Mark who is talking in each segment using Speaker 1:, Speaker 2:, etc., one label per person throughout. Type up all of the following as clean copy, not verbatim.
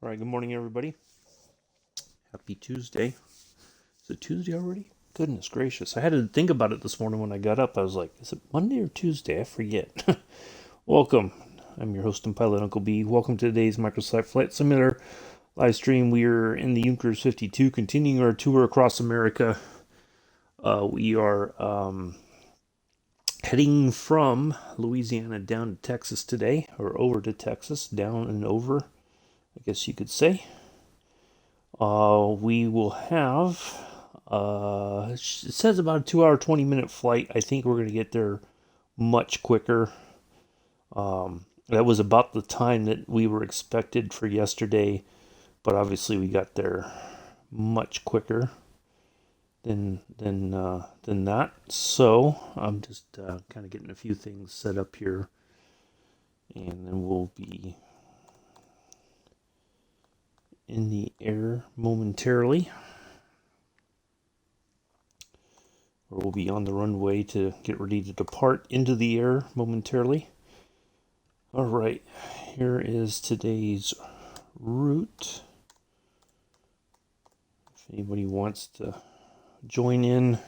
Speaker 1: All right, good morning, everybody. Happy Tuesday. Is it Tuesday already? Goodness gracious. I had to think about it this morning when I got up. I was like, is it Monday or Tuesday? I forget. Welcome. I'm your host and pilot, Uncle B. Welcome to today's Microsoft Flight Simulator live stream. We are in the Junkers 52, continuing our tour across America. We are heading from Louisiana down to Texas today, or over to Texas, down and over, I guess you could say. We will have, it says about a 2 hour, 20-minute flight. I think we're going to get there much quicker. That was about the time that we were expected for yesterday, but obviously we got there much quicker than that. So I'm just kind of getting a few things set up here, and then we'll be in the air momentarily. Or we'll be on the runway to get ready to depart into the air momentarily. All right, here is today's route. If anybody wants to join in.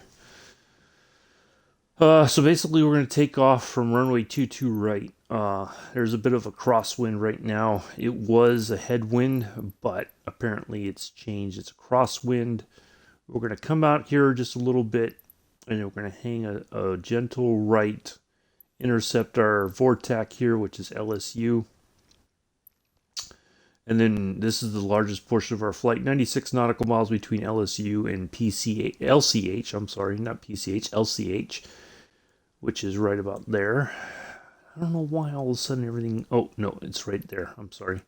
Speaker 1: So basically we're going to take off from runway 22 right. There's a bit of a crosswind right now. It was a headwind, but apparently it's changed. It's a crosswind. We're going to come out here just a little bit, and we're going to hang a gentle right, intercept our vortac here, which is LSU. And then this is the largest portion of our flight, 96 nautical miles between LSU and LCH, I'm sorry, not PCH, LCH, which is right about there. I don't know why all of a sudden everything, oh, no, it's right there, I'm sorry.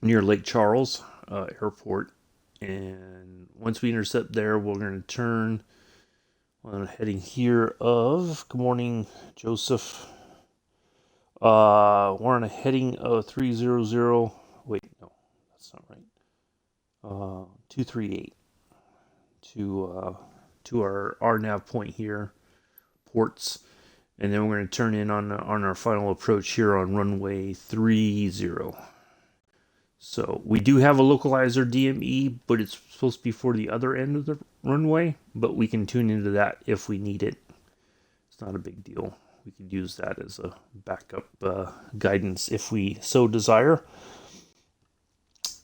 Speaker 1: Near Lake Charles Airport. And once we intercept there, we're going to turn on a heading here of, good morning, Joseph. We're on a heading of 300, wait, no, that's not right. 238 to our RNAV point here, ports. And then we're going to turn in on our final approach here on runway 30. So we do have a localizer DME, but it's supposed to be for the other end of the runway, but we can tune into that if we need it. It's not a big deal. We could use that as a backup guidance if we so desire.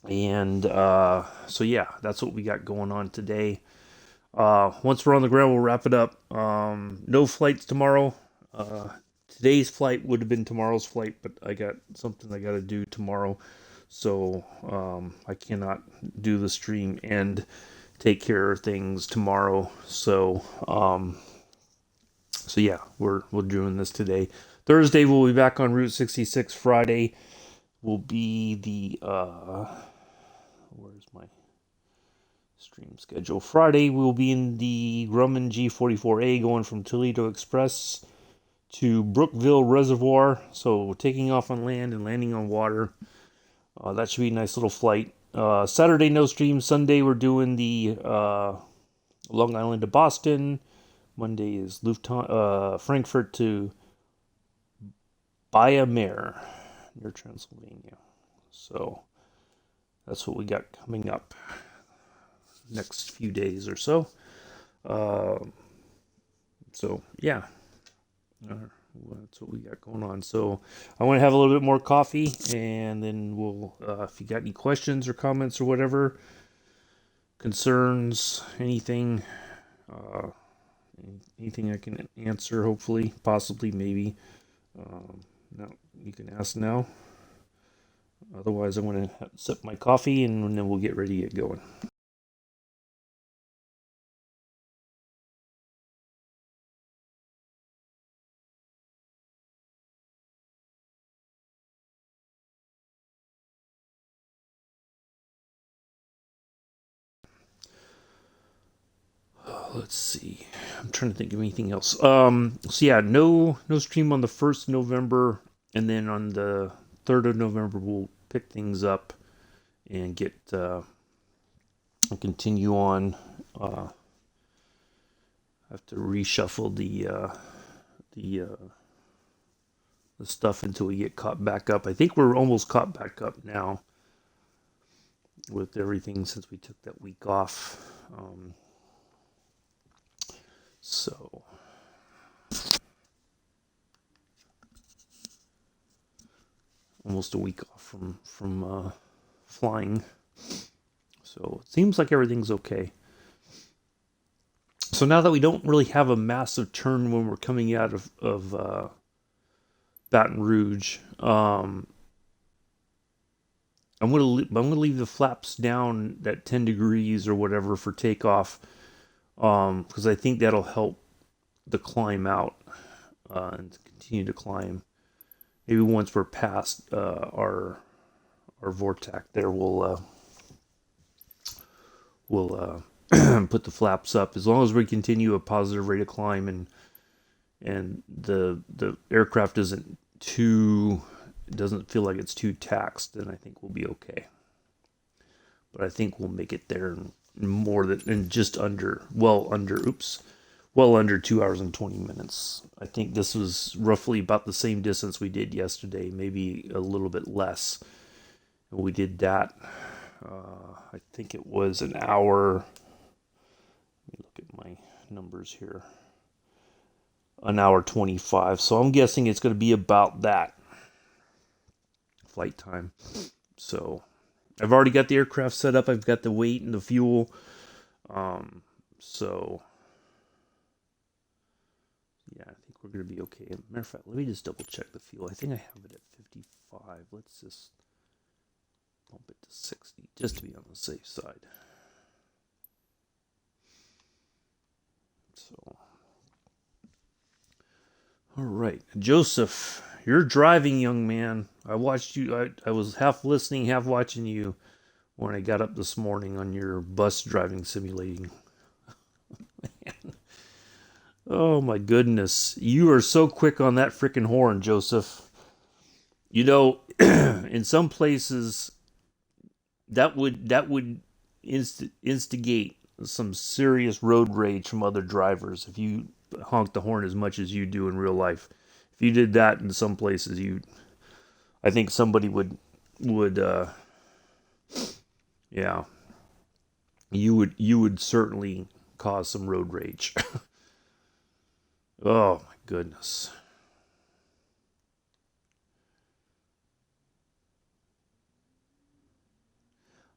Speaker 1: And so yeah, that's what we got going on today. Once we're on the ground, we'll wrap it up. No flights tomorrow. Today's flight would have been tomorrow's flight, but I got something I got to do tomorrow. So I cannot do the stream and take care of things tomorrow. So yeah, we're doing this today. Thursday we'll be back on Route 66. Friday will be the where's my stream schedule? Friday we'll be in the Grumman G44A going from Toledo Express to Brookville Reservoir. So taking off on land and landing on water. That should be a nice little flight. Saturday, no stream. Sunday, we're doing the Long Island to Boston. Monday is Frankfurt to Baia-Mare, near Transylvania. So that's what we got coming up next few days or so. So, yeah. That's what we got going on. So I want to have a little bit more coffee, and then we'll, if you got any questions or comments or whatever, concerns, anything I can answer, hopefully, possibly, maybe. No, you can ask now. Otherwise, I'm going to sip my coffee, and then we'll get ready to get going. Let's see. I'm trying to think of anything else. So yeah, no stream on the 1st of November, and then on the 3rd of November we'll pick things up and get and continue on. I have to reshuffle the the stuff until we get caught back up. I think we're almost caught back up now with everything since we took that week off. So almost a week off from flying. So it seems like everything's okay. So now that we don't really have a massive turn when we're coming out of Baton Rouge, I'm gonna leave the flaps down at 10 degrees or whatever for takeoff, because I think that'll help the climb out and continue to climb. Maybe once we're past our vortex there, we'll put the flaps up, as long as we continue a positive rate of climb and the aircraft doesn't feel like it's too taxed, then I think we'll be okay. But I think we'll make it there in more than just well under 2 hours and 20 minutes. I think this was roughly about the same distance we did yesterday, maybe a little bit less. And we did that. I think it was an hour. Let me look at my numbers here. An hour 25. So I'm guessing it's going to be about that flight time. So I've already got the aircraft set up. I've got the weight and the fuel. So yeah, I think we're going to be okay. Matter of fact, let me just double check the fuel. I think I have it at 55. Let's just bump it to 60 just to be on the safe side. So, all right, Joseph, you're driving, young man. I watched you. I was half listening, half watching you when I got up this morning on your bus driving simulating. Man. Oh my goodness, you are so quick on that freaking horn, Joseph. You know, in some places that would instigate some serious road rage from other drivers if you honk the horn as much as you do in real life. If you did that in some places, I think somebody would yeah, you would certainly cause some road rage. Oh my goodness.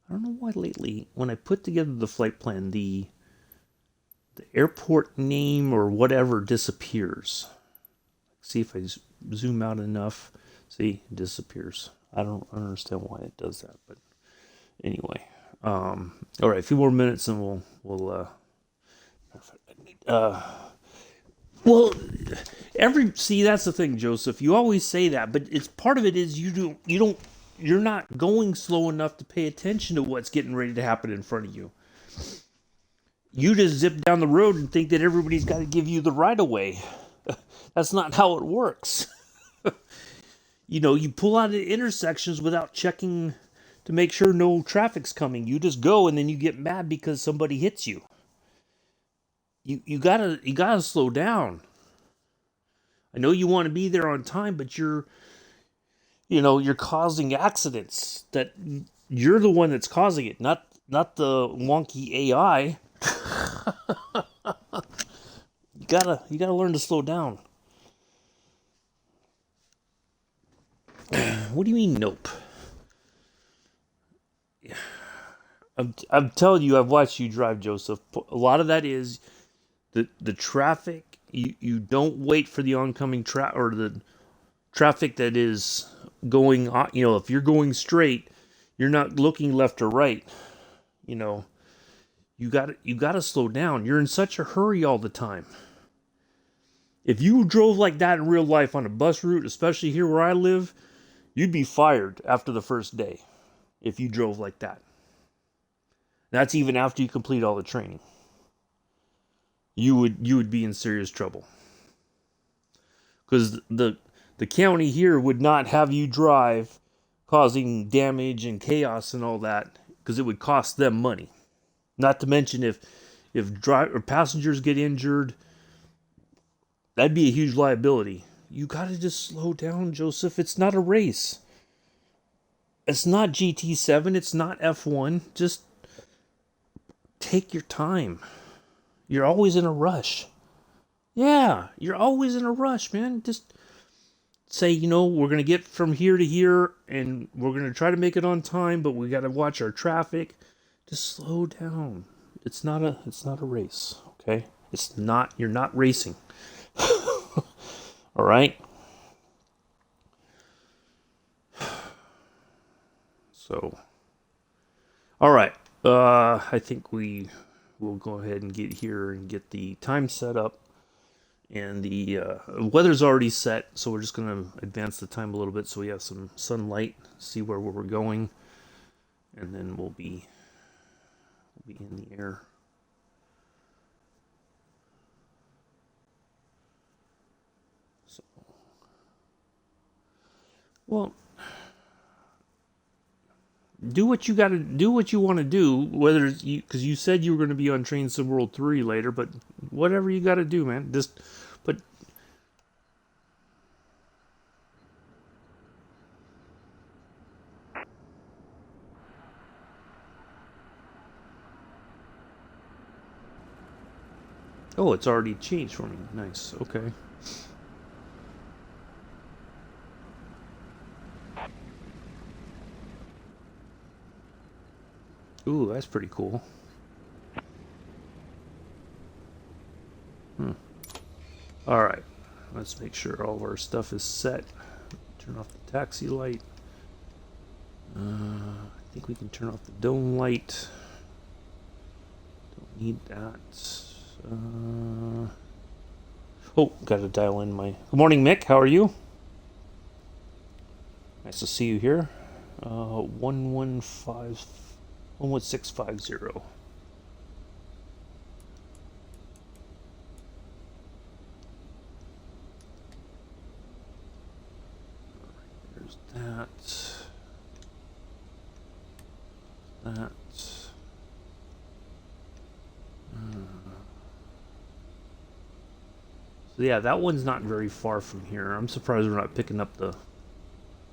Speaker 1: I don't know why lately, when I put together the flight plan, the airport name or whatever disappears. See if I zoom out enough. See, it disappears. I don't understand why it does that, but anyway. All right, a few more minutes and we'll see, that's the thing, Joseph. You always say that, but it's part of it is you're not going slow enough to pay attention to what's getting ready to happen in front of you. You just zip down the road and think that everybody's got to give you the right of way. That's not how it works. You pull out at intersections without checking to make sure no traffic's coming. You just go and then you get mad because somebody hits you. You gotta slow down. I know you want to be there on time, but you're causing accidents. That you're the one that's causing it, not the wonky AI. You gotta learn to slow down. What do you mean, nope? I'm telling you, I've watched you drive, Joseph. A lot of that is the traffic. You don't wait for the oncoming or the traffic that is going on. If you're going straight, you're not looking left or right. You gotta slow down. You're in such a hurry all the time. If you drove like that in real life on a bus route, especially here where I live, you'd be fired after the first day if you drove like that. That's even after you complete all the training. You would be in serious trouble. Because the county here would not have you drive causing damage and chaos and all that, because it would cost them money. Not to mention if passengers get injured, that'd be a huge liability, You gotta just slow down, Joseph. It's not a race. It's not GT7. It's not F1. Just take your time. You're always in a rush. Yeah, you're always in a rush, man. Just say, we're going to get from here to here and we're going to try to make it on time, but we got to watch our traffic. Just slow down. It's not a race, okay? You're not racing. All right? So, all right. I think we will go ahead and get here and get the time set up. And the weather's already set, so we're just going to advance the time a little bit so we have some sunlight, see where we're going, and then we'll be in the air. So, well, do what you got to do, what you want to do, whether it's because you said you were going to be on Train Sim World 3 later, but whatever you got to do, man. But oh, it's already changed for me. Nice. Okay. Ooh, that's pretty cool. All right. Let's make sure all of our stuff is set. Turn off the taxi light. I think we can turn off the dome light. Don't need that. Oh, got to dial in my... Good morning, Mick. How are you? Nice to see you here. 11650. There's that. That. So yeah, that one's not very far from here. I'm surprised we're not picking up the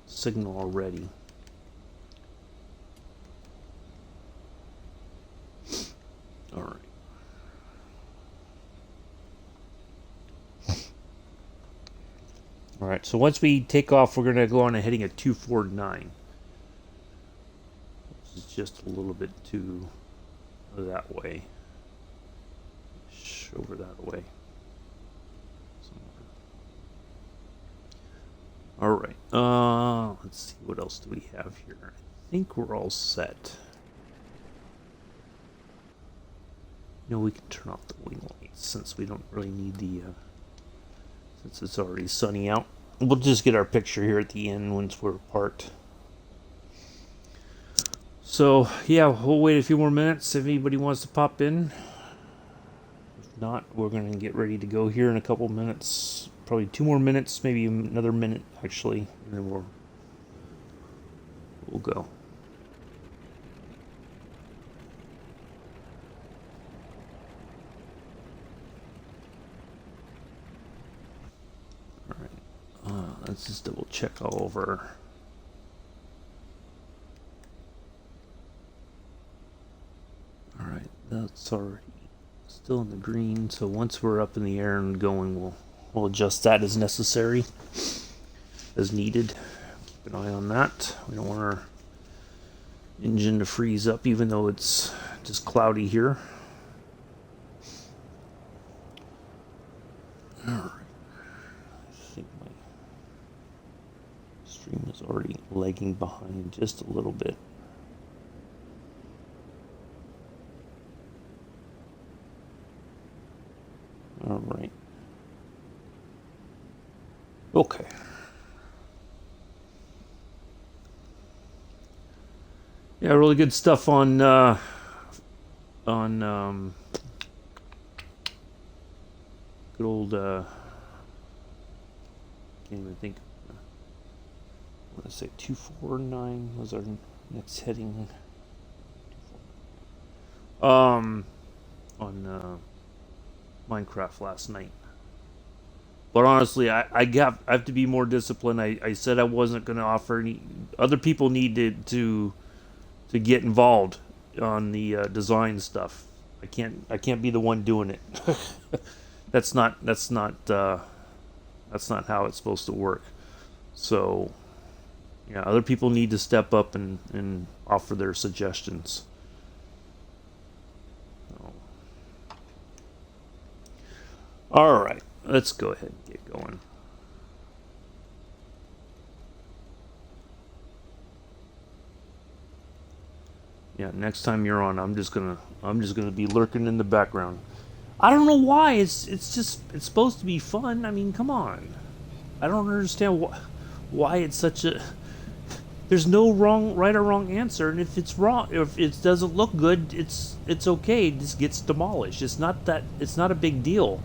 Speaker 1: signal already. All right. All right, so once we take off, we're going to go on a heading at 249. This is just a little bit too that way. Over that way. All right. Let's see. What else do we have here? I think we're all set. We can turn off the wing lights since we don't really need the... since it's already sunny out. We'll just get our picture here at the end once we're parked. So, yeah, we'll wait a few more minutes if anybody wants to pop in. If not, we're going to get ready to go here in a couple minutes. Probably 2 more minutes, maybe another minute, actually, and then we'll go. All right, let's just double check all over. All right, that's already still in the green, so once we're up in the air and going, we'll adjust that as necessary, as needed. Keep an eye on that. We don't want our engine to freeze up, even though it's just cloudy here. All right. I think my stream is already lagging behind just a little bit. All right. Okay. Yeah, really good stuff on good old can't even think. What did I say? 249 was our next heading. On Minecraft last night. But honestly, I have to be more disciplined. I said I wasn't going to offer any. Other people needed to get involved on the design stuff. I can't be the one doing it. That's not how it's supposed to work. So yeah, other people need to step up and offer their suggestions. So, all right, let's go ahead and get going. Yeah, next time you're on, I'm just gonna be lurking in the background. I don't know why. It's supposed to be fun. I mean, come on. I don't understand why it's such a. There's no right or wrong answer, and if it's wrong, if it doesn't look good, it's okay. It just gets demolished. It's not a big deal.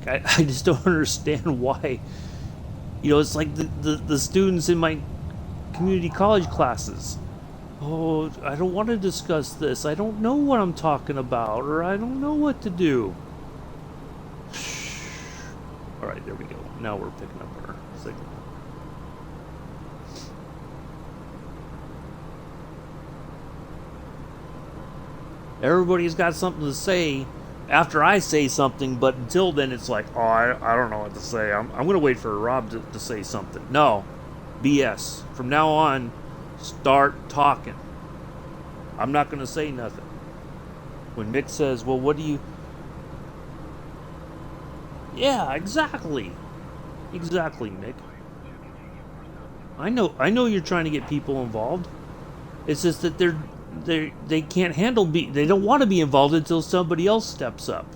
Speaker 1: I just don't understand why. It's like the students in my community college classes. Oh, I don't want to discuss this. I don't know what I'm talking about, or I don't know what to do. All right, there we go. Now we're picking up our signal. Everybody's got something to say after I say something, but until then, it's like, oh, I don't know what to say. I'm going to wait for Rob to say something. No, BS. From now on, start talking. I'm not going to say nothing. When Mick says, well, what do you... Yeah, exactly. Exactly, Mick. I know you're trying to get people involved. It's just that they can't handle they don't want to be involved until somebody else steps up.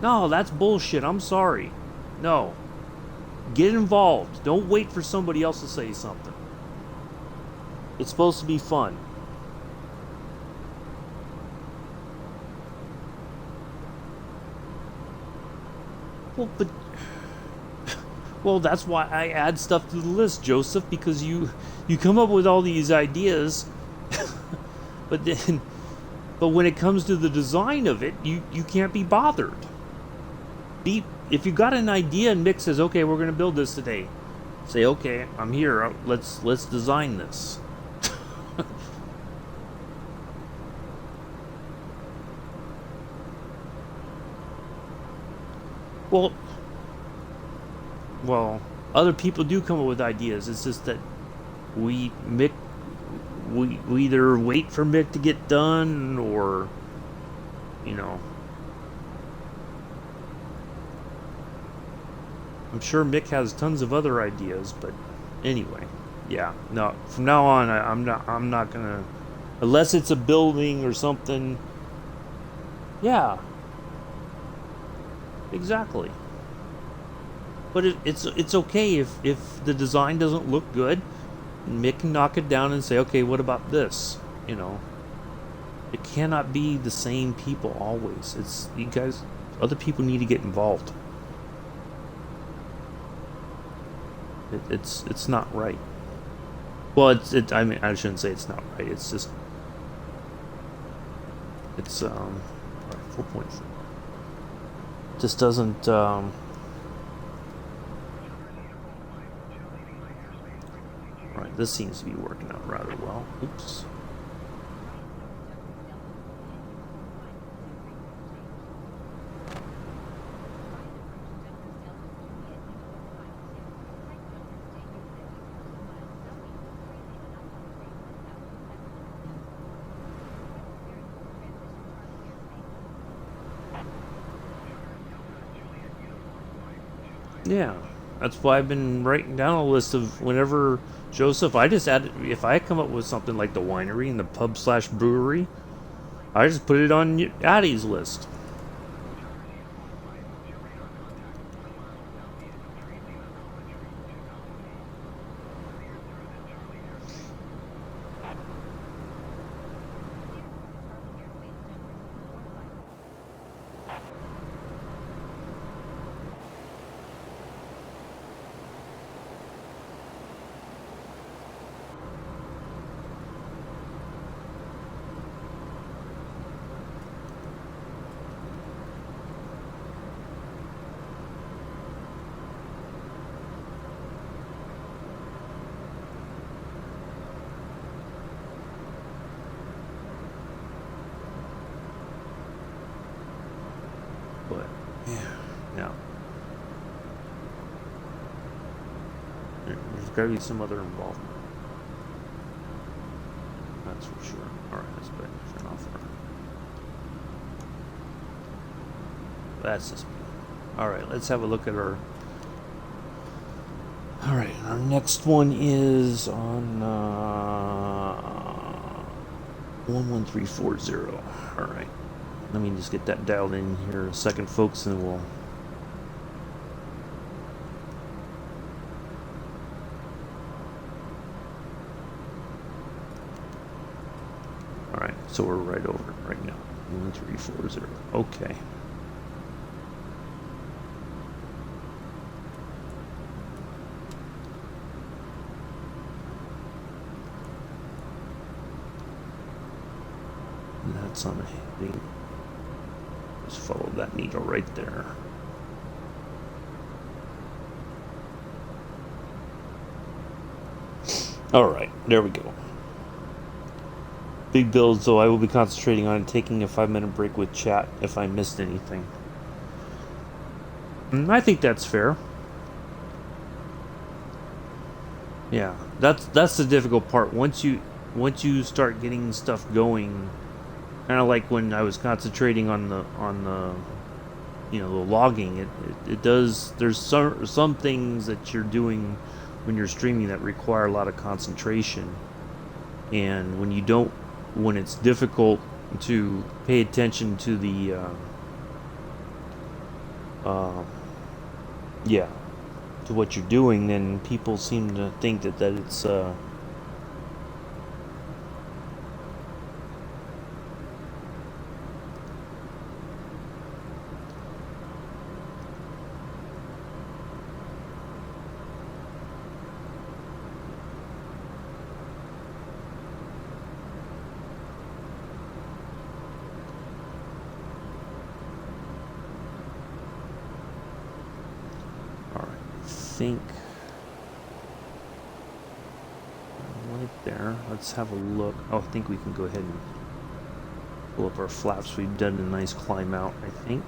Speaker 1: No, that's bullshit. I'm sorry. No. Get involved. Don't wait for somebody else to say something. It's supposed to be fun. Well, that's why I add stuff to the list, Joseph, because you come up with all these ideas, but when it comes to the design of it, you can't be bothered. If you got an idea and Mick says, okay, we're going to build this today, say, okay, I'm here. Let's design this. Well, other people do come up with ideas. It's just that we either wait for Mick to get done, or I'm sure Mick has tons of other ideas. But anyway, yeah, no. From now on, I'm not gonna, unless it's a building or something. Yeah, exactly. But it's okay if the design doesn't look good. Mick can knock it down and say, okay, what about this? It cannot be the same people always. It's you guys. Other people need to get involved. It's not right. Well, I mean, I shouldn't say it's not right. It's just it's 4.4. Just doesn't. Right, this seems to be working out rather well. Oops. Yeah, that's why I've been writing down a list of whenever Joseph. I just add if I come up with something like the winery and the pub/brewery, I just put it on Addie's list. gotta be some other involvement. That's for sure. Alright, let's go ahead and turn off our... That's just... Alright, let's have a look at our... Alright, our next one is on 11340. Alright. Let me just get that dialed in here a second, folks, and we'll... Alright, so we're right over it right now. 1340. Okay. And that's on the heading. Just follow that needle right there. Alright, there we go. Big build, so I will be concentrating on taking a 5-minute break with chat if I missed anything. And I think that's fair. Yeah, that's the difficult part. Once you start getting stuff going, kind of like when I was concentrating on the the logging, it does. There's some things that you're doing when you're streaming that require a lot of concentration, and when it's difficult to pay attention to the to what you're doing, then people seem to think that it's think right there. Let's have a look. Oh, I think we can go ahead and pull up our flaps. We've done a nice climb out, I think.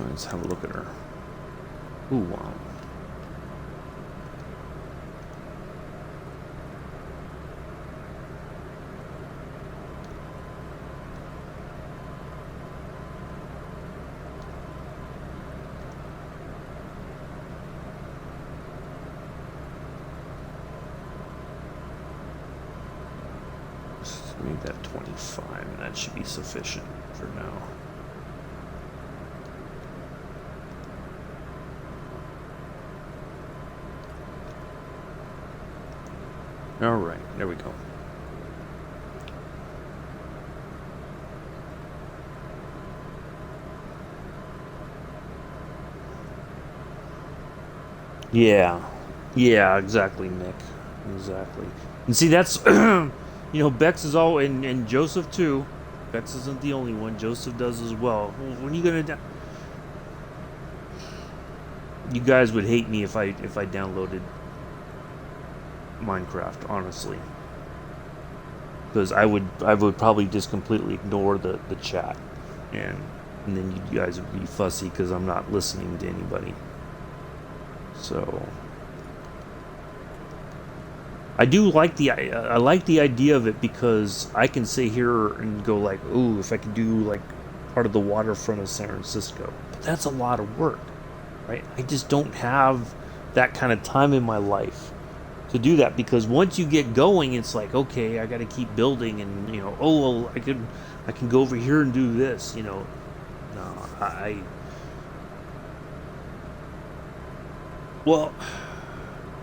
Speaker 1: Let's have a look at her. Ooh, wow. Just make that 25, and that should be sufficient for now. All right, there we go. Yeah, exactly, Nick. Exactly. And see, that's, Bex is all, and Joseph too. Bex isn't the only one. Joseph does as well. When are you gonna? You guys would hate me if I downloaded Minecraft, honestly, because I would probably just completely ignore the chat, and then you guys would be fussy because I'm not listening to anybody. So I do like I like the idea of it, because I can sit here and go like, ooh, if I could do like part of the waterfront of San Francisco, but that's a lot of work, right? I just don't have that kind of time in my life to do that, because once you get going, it's like, okay, I got to keep building, and oh well, I can go over here and do this, No, well,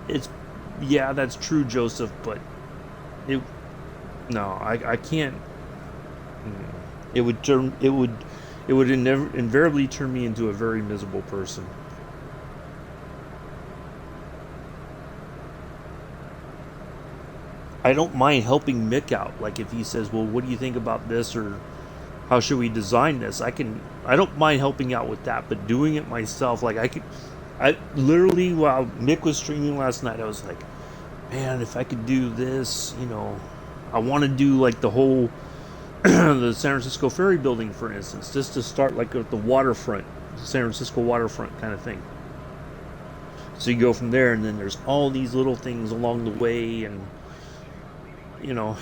Speaker 1: that's true, Joseph, but I can't. It would It would invariably turn me into a very miserable person. I don't mind helping Mick out. Like if he says, "Well, what do you think about this?" or "How should we design this?" I don't mind helping out with that, but doing it myself, like I literally, while Mick was streaming last night, I was like, man, if I could do this, I want to do like the whole the San Francisco Ferry Building, for instance, just to start like at the waterfront, San Francisco waterfront kind of thing. So you go from there, and then there's all these little things along the way, and you know,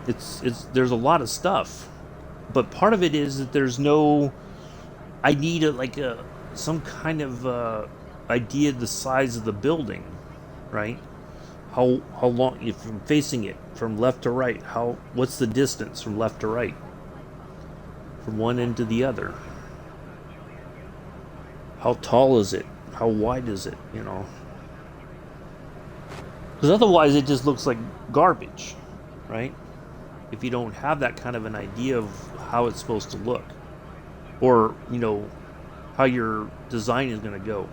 Speaker 1: it's there's a lot of stuff, but part of it is that there's no. I need a some kind of idea of the size of the building, right? How long, if I'm facing it from left to right, what's the distance from left to right, from one end to the other? How tall is it? How wide is it? Because otherwise it just looks like garbage, right? If you don't have that kind of an idea of how it's supposed to look, or how your design is going to go.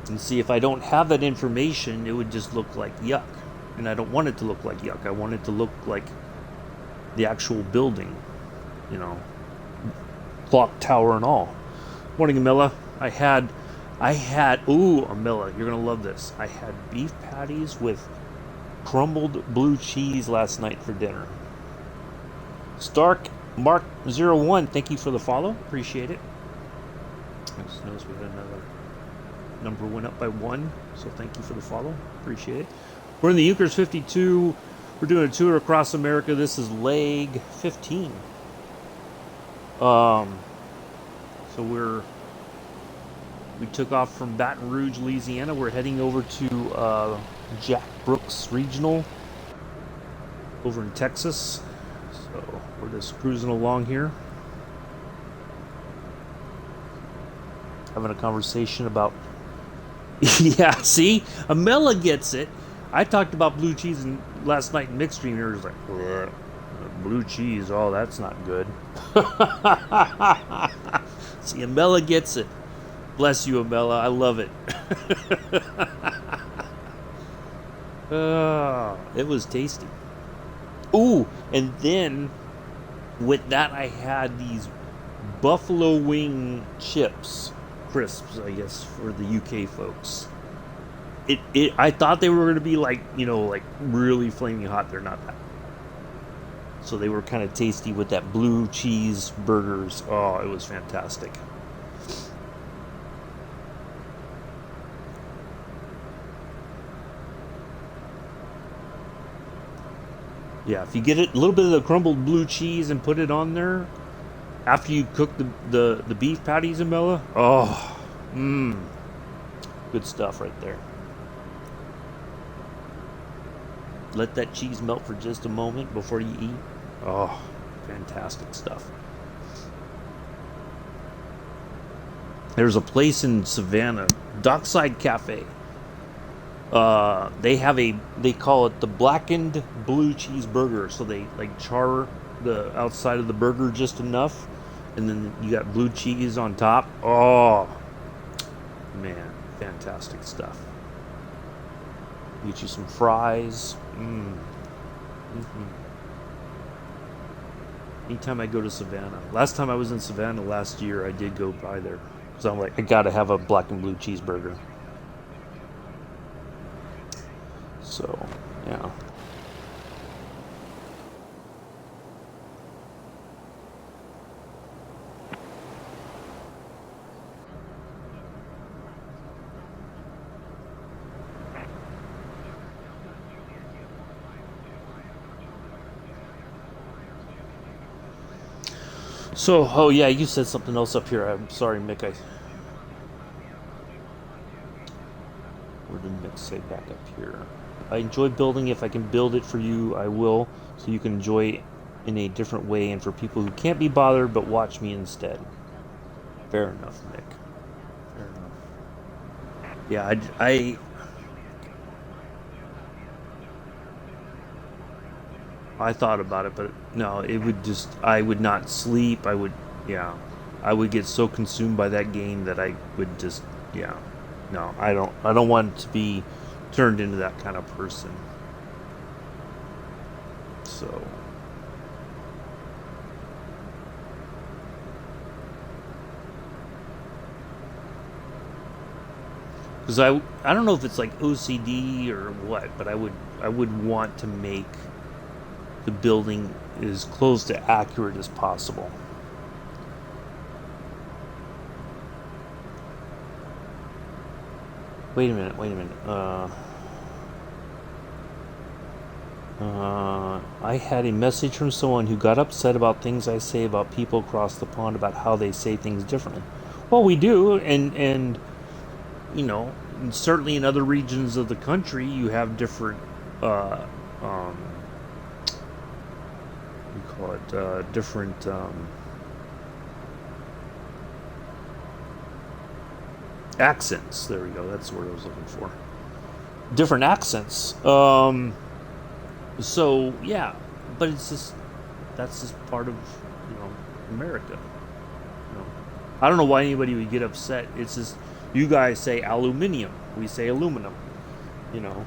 Speaker 1: And see, if I don't have that information, it would just look like yuck. And I don't want it to look like yuck. I want it to look like the actual building, clock tower and all. Morning, Amilla. I had, ooh, Amilla, you're going to love this. I had beef patties with crumbled blue cheese last night for dinner. Stark Mark 01, thank you for the follow. Appreciate it. I just noticed we had another number went up by 1, so thank you for the follow. Appreciate it. We're in the Euchers 52. We're doing a tour across America. This is leg 15. So we took off from Baton Rouge, Louisiana. We're heading over to Jack Brooks Rgnl over in Texas. So we're just cruising along here, having a conversation about yeah, see? Amela gets it. I talked about blue cheese last night in mixed stream. He was like, blue cheese, oh, that's not good. See, Amela gets it. Bless you, Amela. I love it. It was tasty. Ooh, and then with that, I had these buffalo wing chips. Crisps, I guess, for the UK folks. I thought they were going to be like really flaming hot. They're not that. So they were kind of tasty with that blue cheese burgers. Oh, it was fantastic. Yeah, if you get it, a little bit of the crumbled blue cheese and put it on there after you cook the beef patties, Amela. Oh, good stuff right there. Let that cheese melt for just a moment before you eat. Oh, fantastic stuff. There's a place in Savannah, Dockside Cafe. They call it the blackened blue cheese burger. So they char the outside of the burger just enough, and then you got blue cheese on top. Oh man, fantastic stuff. Get you some fries. Anytime I go to Savannah. Last time I was in Savannah last year, I did go by there. So I'm like, I gotta have a black and blue cheeseburger. So, yeah. So, oh yeah, you said something else up here. I'm sorry, Mick. Where did Mick say back up here? I enjoy building. If I can build it for you, I will, so you can enjoy in a different way and for people who can't be bothered but watch me instead. Fair enough, Nick. Fair enough. Yeah, I thought about it, but no, it would just, I would not sleep. I would, yeah, I would get so consumed by that game that I would just, yeah, no, I don't want to be turned into that kind of person. So, because I don't know if it's like OCD or what, but I would want to make the building as close to accurate as possible. Wait a minute, wait a minute. I had a message from someone who got upset about things I say about people across the pond about how they say things differently. Well, we do, and you know, certainly in other regions of the country, you have different, um, we call it different accents. There we go. That's the word I was looking for. Different accents. So yeah, but it's just that's just part of America. I don't know why anybody would get upset. It's just you guys say aluminium, we say aluminum. You know,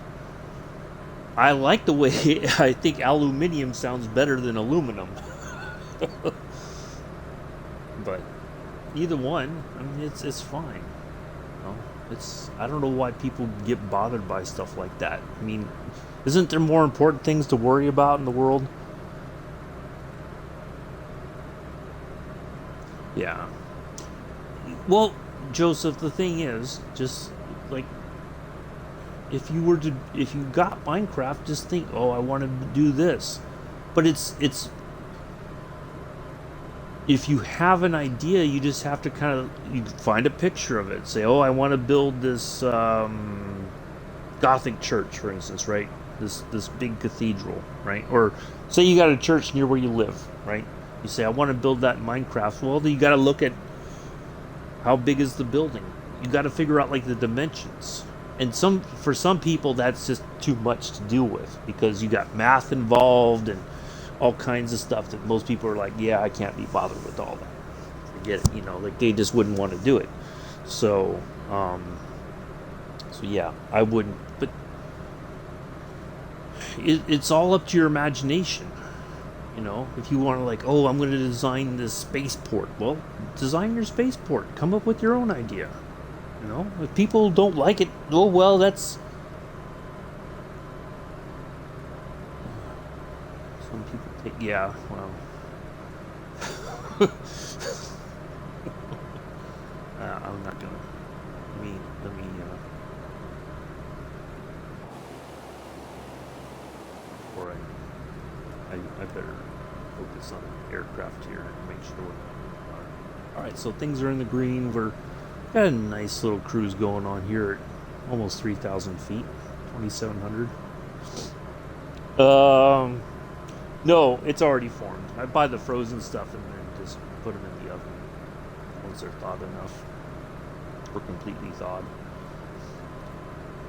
Speaker 1: I like the way I think aluminium sounds better than aluminum. But either one, I mean, it's fine. It's I don't know why people get bothered by stuff like that. I mean, isn't there more important things to worry about in the world? Yeah. Well, Joseph, the thing is, just like if you got Minecraft, just think, oh, I want to do this. But it's if you have an idea, you just have to kind of you find a picture of it. Say, oh, I want to build this Gothic church, for instance, right? This big cathedral, right? Or say you got a church near where you live, right? You say, I want to build that in Minecraft. Well, you got to look at how big is the building. You got to figure out like the dimensions. And for some people, that's just too much to deal with because you got math involved and all kinds of stuff that most people are like, yeah, I can't be bothered with all that. Forget it, like they just wouldn't want to do it. So, so yeah, I wouldn't. But it's all up to your imagination. If you want to like, oh, I'm going to design this spaceport. Well, design your spaceport. Come up with your own idea. If people don't like it, oh well, that's some people take. Yeah, well, I'm not gonna. Let me. Or I better focus on aircraft here and make sure. All right, so things are in the green. We're got a nice little cruise going on here at almost 3,000 feet, 2,700. No, it's already formed. I buy the frozen stuff and then just put them in the oven once they're thawed enough, or completely thawed.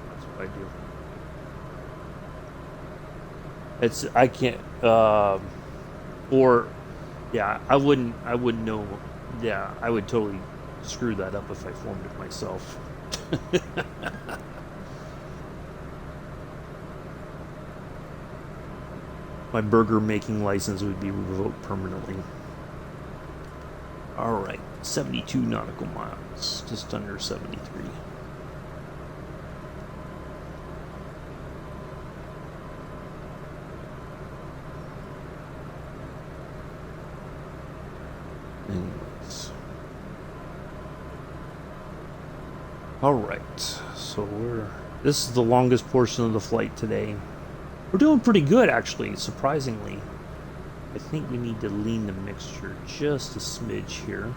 Speaker 1: That's what I do. I can't. Or, yeah, I wouldn't know. Yeah, I would totally screw that up if I formed it myself. My burger making license would be revoked permanently. Alright, 72 nautical miles, just under 73. Anyways. Alright, so this is the longest portion of the flight today. We're doing pretty good, actually, surprisingly. I think we need to lean the mixture just a smidge here.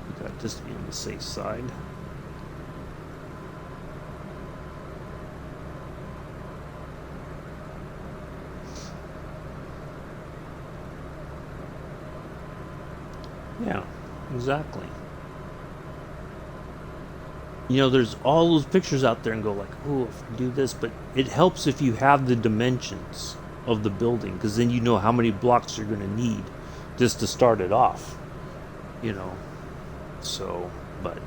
Speaker 1: We got just to be on the safe side. Yeah, exactly. There's all those pictures out there and go like, oh, if I do this, but it helps if you have the dimensions of the building because then you know how many blocks you're going to need just to start it off. You know, so but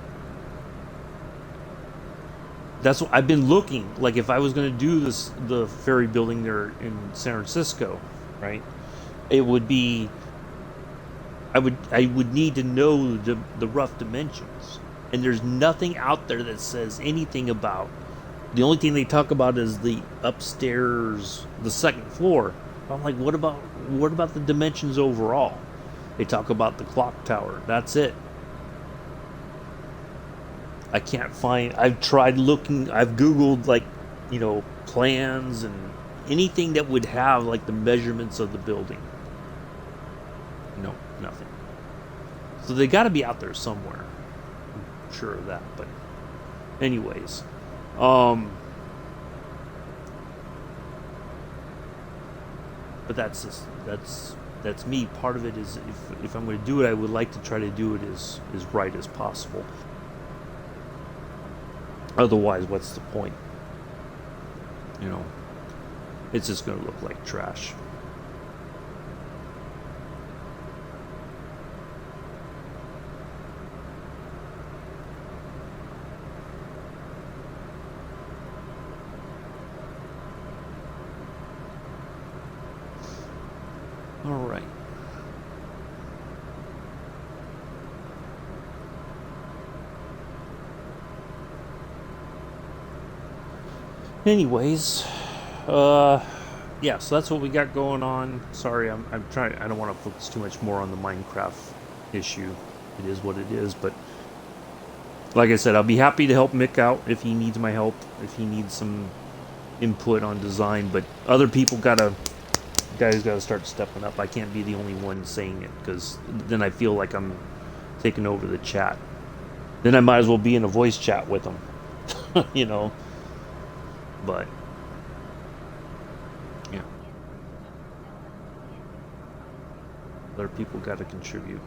Speaker 1: that's what I've been looking. Like if I was going to do this, the ferry building there in San Francisco, right? It would be I would need to know the rough dimensions, and there's nothing out there that says anything about. The only thing they talk about is the upstairs, the second floor. I'm like, what about the dimensions overall? They talk about the clock tower. That's it. I can't find. I've tried looking. I've Googled like, plans and anything that would have like the measurements of the building. No, nothing. So they got to be out there somewhere. I'm sure of that. But, anyways, um, but that's me. Part of it is if I'm going to do it, I would like to try to do it as right as possible. Otherwise, what's the point? You know, it's just going to look like trash. All right. Anyways, yeah, so that's what we got going on. Sorry, I'm trying. I don't want to focus too much more on the Minecraft issue. It is what it is, but like I said, I'll be happy to help Mick out if he needs my help, if he needs some input on design. But other people guys gotta start stepping up. I can't be the only one saying it because then I feel like I'm taking over the chat. Then I might as well be in a voice chat with them, you know. But yeah, other people got to contribute.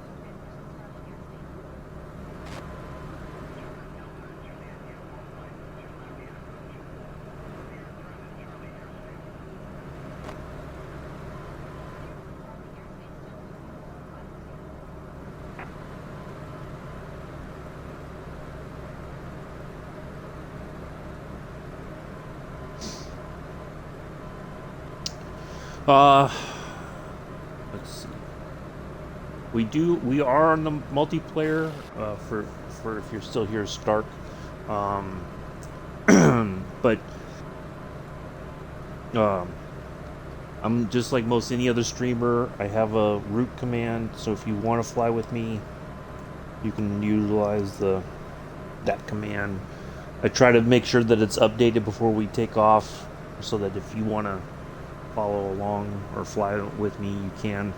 Speaker 1: Uh, let's see. We are on the multiplayer for if you're still here, Stark. Um, but um, I'm just like most any other streamer. I have a root command, so if you want to fly with me, you can utilize the that command. I try to make sure that it's updated before we take off, so that if you want to follow along or fly with me, you can.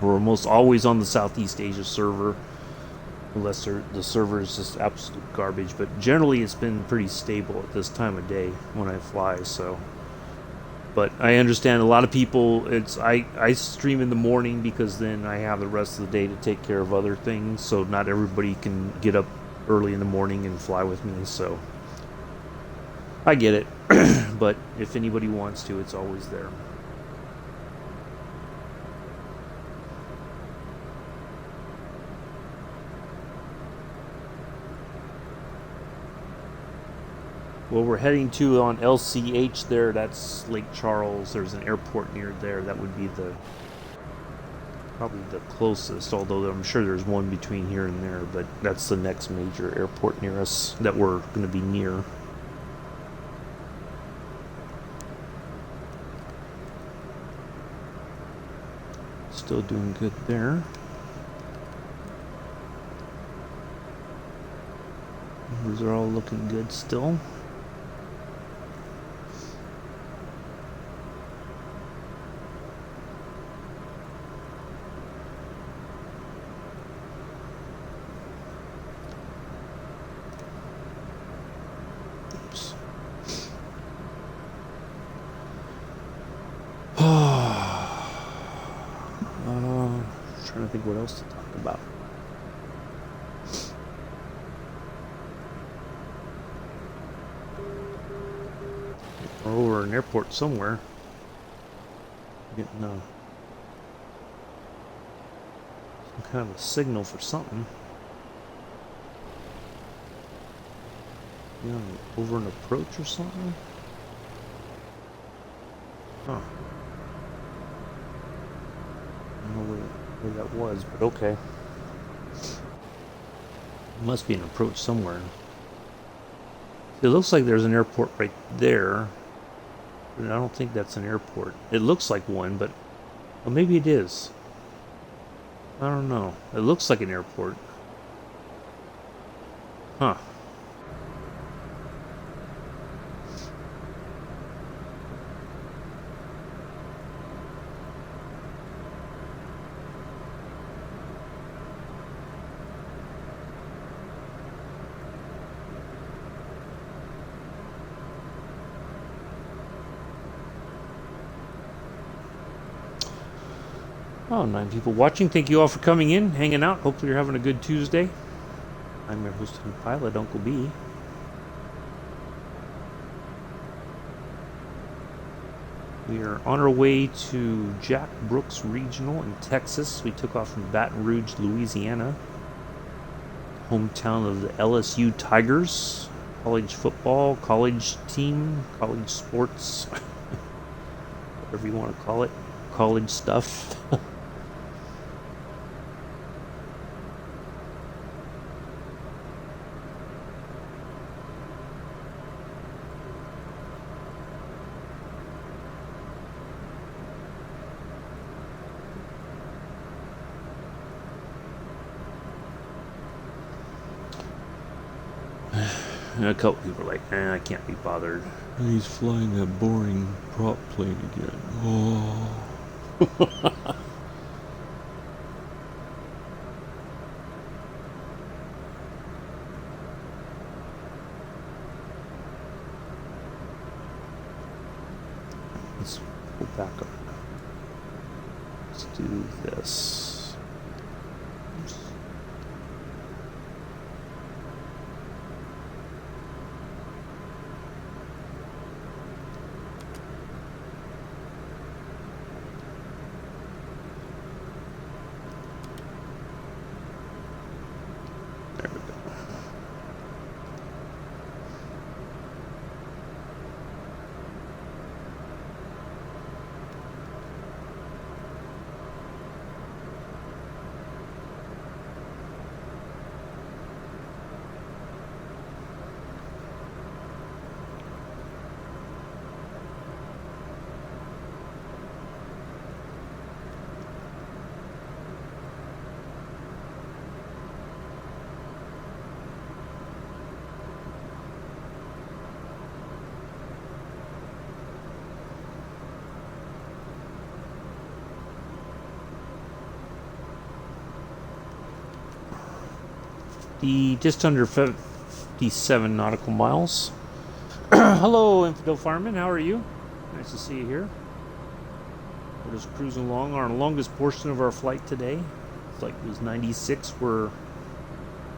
Speaker 1: We're almost always on the Southeast Asia server, unless the server is just absolute garbage. But generally, it's been pretty stable at this time of day when I fly. So, but I understand a lot of people. I stream in the morning because then I have the rest of the day to take care of other things. So not everybody can get up early in the morning and fly with me. So I get it. But if anybody wants to, it's always there. Well, we're heading to on LCH there. That's Lake Charles. There's an airport near there. That would be probably the closest, although I'm sure there's one between here and there, but that's the next major airport near us that we're going to be near. Still doing good there. Those are all looking good still. trying to think what else to talk about. We're over an airport somewhere. Getting some kind of a signal for something. Yeah, over an approach or something? Huh. I don't know where that was, but okay. Must be an approach somewhere. It looks like there's an airport right there. But I don't think that's an airport. It looks like one, but well, maybe it is. I don't know. It looks like an airport. Huh. Oh, 9 people watching. Thank you all for coming in, hanging out. Hopefully you're having a good Tuesday. I'm your host and pilot, Uncle B. We are on our way to Jack Brooks Regional in Texas. We took off from Baton Rouge, Louisiana, hometown of the LSU Tigers. College football, college team, college sports, whatever you want to call it, college stuff. And a couple people are like, I can't be bothered. He's flying that boring prop plane again. Oh. Let's go back up. Let's do this. Just under 57 nautical miles. Hello, Infidel Fireman. How are you? Nice to see you here. We're just cruising along our longest portion of our flight today. It's like it was 96. We're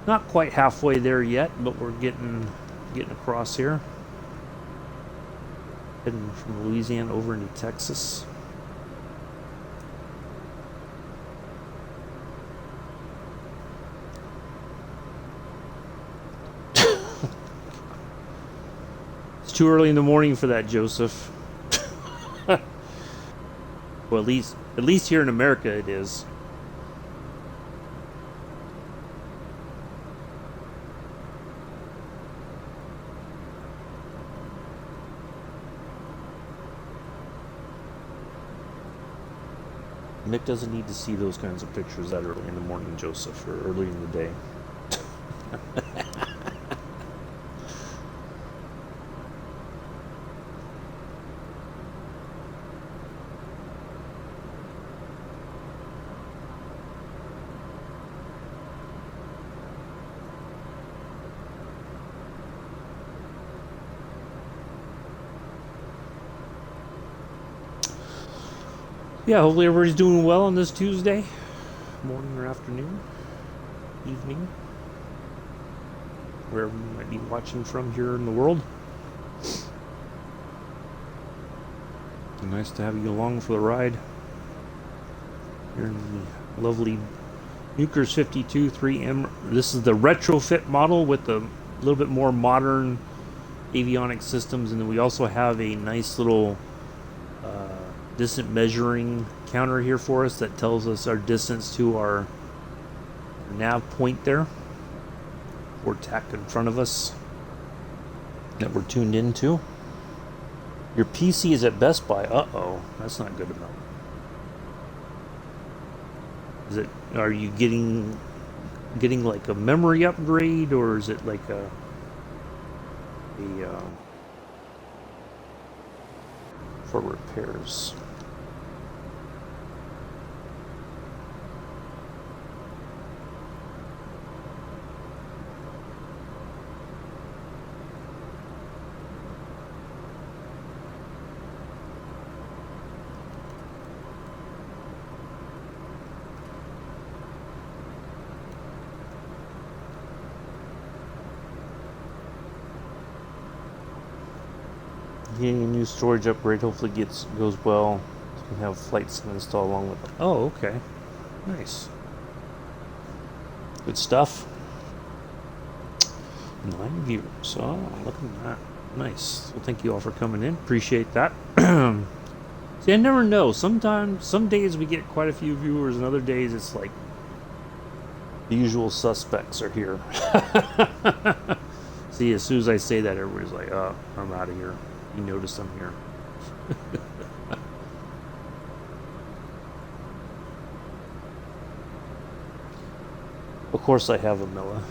Speaker 1: not quite halfway there yet, but we're getting across here. Heading from Louisiana over into Texas. Too early in the morning for that, Joseph. Well, at least here in America it is. Nick doesn't need to see those kinds of pictures that early in the morning, Joseph, or early in the day. Yeah, hopefully everybody's doing well on this Tuesday. morning or afternoon, evening, wherever you might be watching from here in the world. Nice to have you along for the ride. Here in the lovely Nukers 52 3M. This is the retrofit model with a little bit more modern avionics systems, and then we also have a nice little distance measuring counter here for us that tells us our distance to our nav point there, or tack in front of us that we're tuned into. Your PC is at Best Buy. Uh-oh, that's not good enough. Is it? Are you getting like a memory upgrade, or is it like a for repairs? Getting a new storage upgrade hopefully goes well. You can have flight sim installed along with it. Oh, okay. Nice. Good stuff. 9 viewers. Oh, look at that. Nice. Well, thank you all for coming in. Appreciate that. See, I never know. Sometimes, some days we get quite a few viewers, and other days it's like the usual suspects are here. See, as soon as I say that, everybody's like, oh, I'm out of here. You notice I'm here. Of course I have a Milla.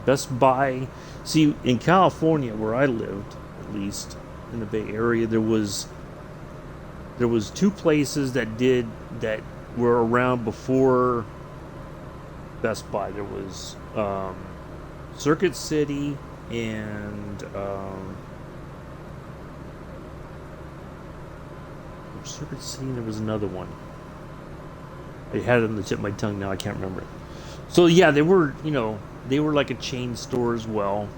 Speaker 1: Best Buy. See, in California, where I lived, at least in the Bay Area, there was 2 places that were around before Best Buy. There was Circuit City and Circuit City, and there was another one. I had it on the tip of my tongue now, I can't remember it. So yeah, they were like a chain store as well.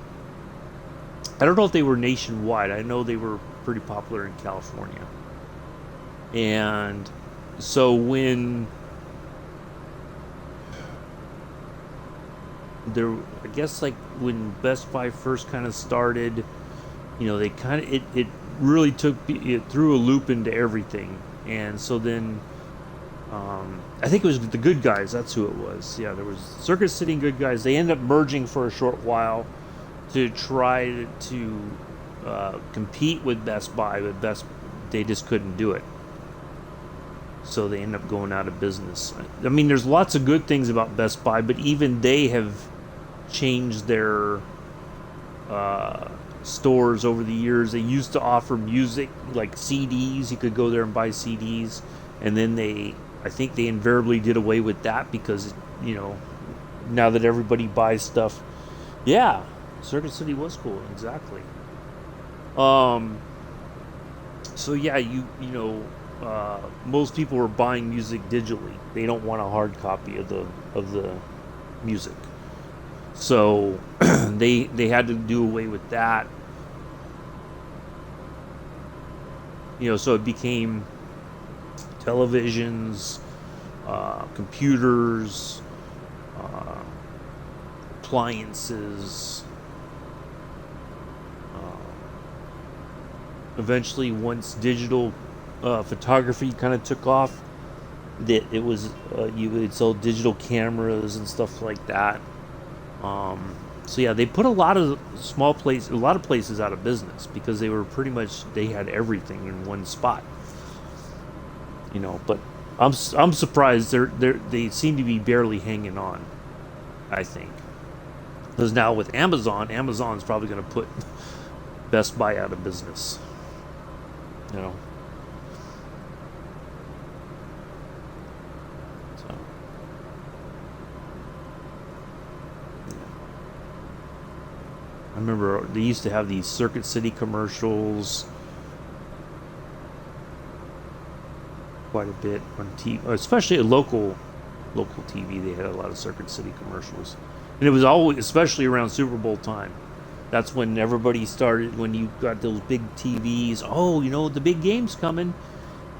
Speaker 1: I don't know if they were nationwide. I know they were pretty popular in California. And so when I guess like when Best Buy first kind of started, they kind of it really it threw a loop into everything. And so then I think it was the Good Guys. That's who it was. Yeah, there was Circuit City and Good Guys. They ended up merging for a short while to try to compete with Best Buy, but they just couldn't do it. So they ended up going out of business. I mean, there's lots of good things about Best Buy, but even they have changed their stores over the years. They used to offer music, like CDs. You could go there and buy CDs, and then I think they invariably did away with that because, now that everybody buys stuff. Yeah, Circuit City was cool, exactly. So yeah, most people were buying music digitally. They don't want a hard copy of the music. So they had to do away with that. So it became televisions, computers, appliances. Eventually, once digital photography kind of took off, that it was you would sell digital cameras and stuff like that. So yeah, they put a lot of places out of business because they had everything in one spot. But I'm surprised they seem to be barely hanging on. I think because now with Amazon's probably going to put Best Buy out of business. So. I remember they used to have these Circuit City commercials quite a bit on TV, especially local local TV. They had a lot of Circuit City commercials, and it was always, especially around Super Bowl time. That's when everybody started. When you got those big TVs, oh, you know the big game's coming.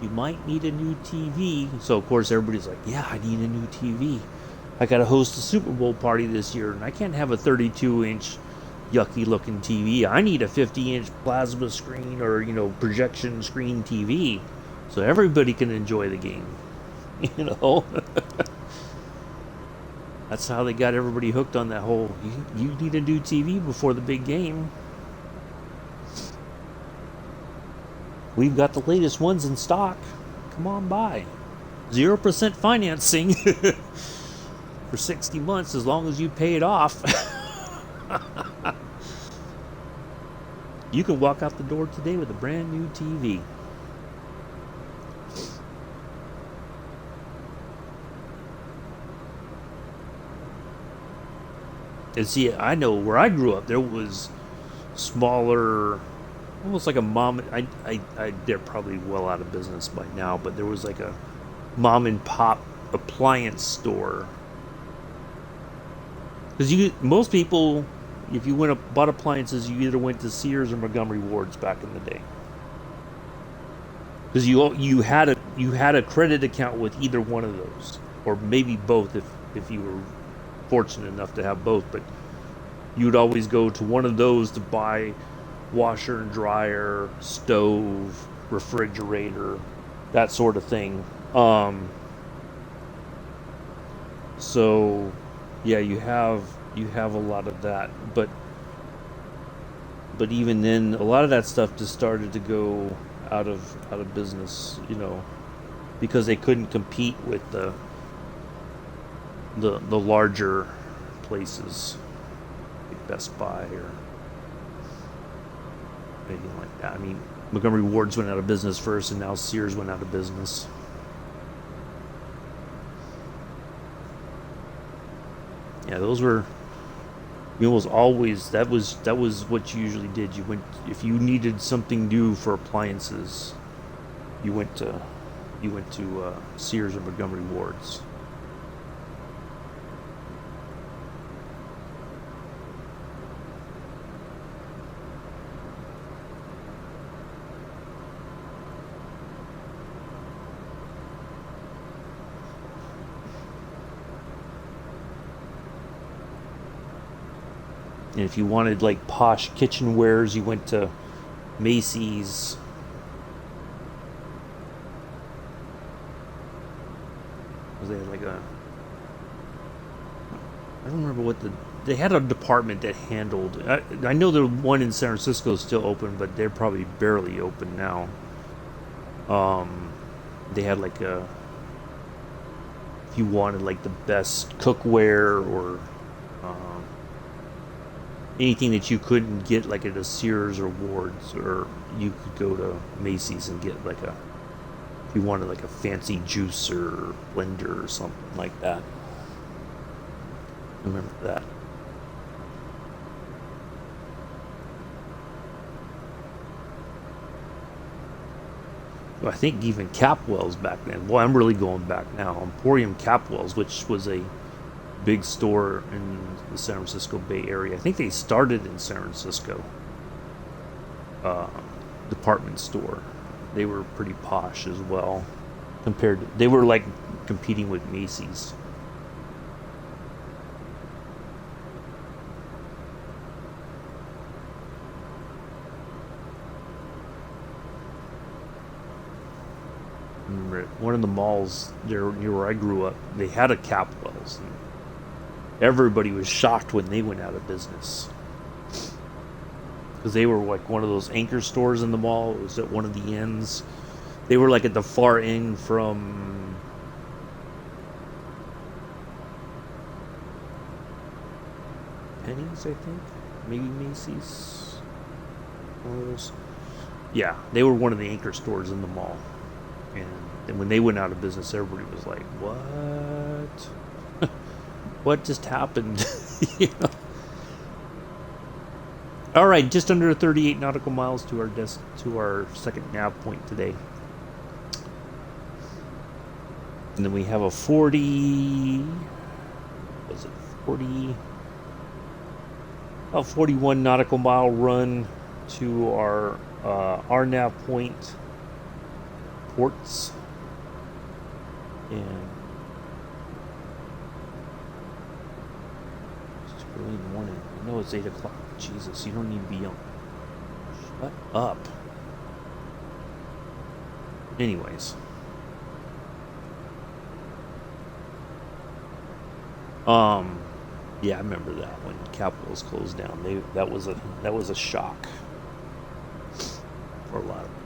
Speaker 1: You might need a new TV. So of course everybody's like, yeah, I need a new TV. I got to host a Super Bowl party this year, and I can't have a 32-inch yucky looking TV. I need a 50-inch plasma screen or, you know, projection screen TV so everybody can enjoy the game. You know? That's how they got everybody hooked on that whole, you need a new TV before the big game. We've got the latest ones in stock. Come on by. 0% financing for 60 months as long as you pay it off. You can walk out the door today with a brand new TV. And see, I know where I grew up, there was smaller, almost like a mom. They're probably well out of business by now, but there was like a mom and pop appliance store. Because most people, if you went up bought appliances, you either went to Sears or Montgomery Ward's back in the day. Because you had a credit account with either one of those, or maybe both if you were fortunate enough to have both. But you'd always go to one of those to buy washer and dryer, stove, refrigerator, that sort of thing. So yeah, you have a lot of that, but even then, a lot of that stuff just started to go out of business, you know, because they couldn't compete with the larger places like Best Buy or anything like that. I mean, Montgomery Ward's went out of business first, and now Sears went out of business. Yeah, those were, you know, was always that was what you usually did. You went, if you needed something new for appliances, you went to Sears or Montgomery Ward's. And if you wanted like posh kitchenwares, you went to Macy's. They had like I don't remember what they had a department that handled. I know the one in San Francisco is still open, but they're probably barely open now. They had like if you wanted like the best cookware or anything that you couldn't get like at a Sears or Ward's, or you could go to Macy's and get like if you wanted like a fancy juicer or blender or something like that. Remember that. Well, I think even Capwell's back then. Well, I'm really going back now. Emporium Capwell's, which was a big store in the San Francisco Bay Area. I think they started in San Francisco. Department store. They were pretty posh as well. They were like competing with Macy's. Remember, at one of the malls there near where I grew up, they had a Capwell's. And everybody was shocked when they went out of business, because they were like one of those anchor stores in the mall. It was at one of the ends. They were like at the far end from Penny's, I think, maybe Macy's. One of those. Yeah, they were one of the anchor stores in the mall, and when they went out of business, everybody was like, "What? What just happened?" You know? All right, just under 38 nautical miles to our second nav point today. And then we have a 40, was it 40? About 41 nautical mile run to our Rgnl Point ports. And it's early in the morning. I know it's 8 o'clock. Jesus, you don't need to be on. Shut up. Anyways. Yeah, I remember that when Capitals closed down. That was a shock for a lot of people.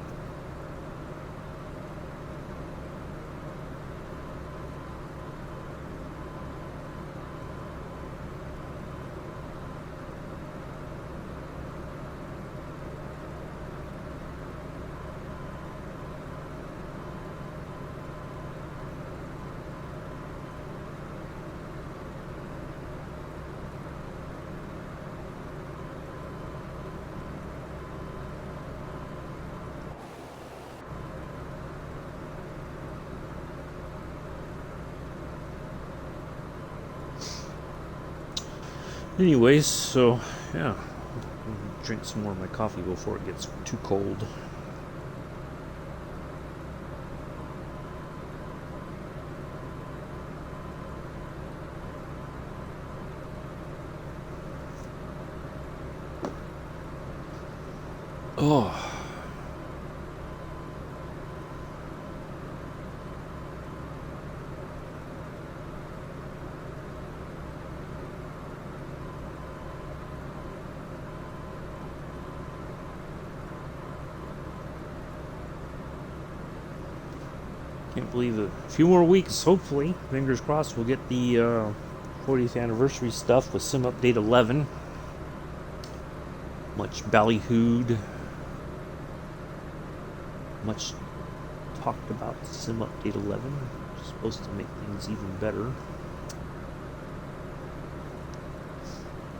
Speaker 1: Anyways, so yeah, drink some more of my coffee before it gets too cold. Oh. Can't believe it. A few more weeks, hopefully. Fingers crossed, we'll get the 40th anniversary stuff with Sim Update 11. Much ballyhooed. Much talked about Sim Update 11. It's supposed to make things even better.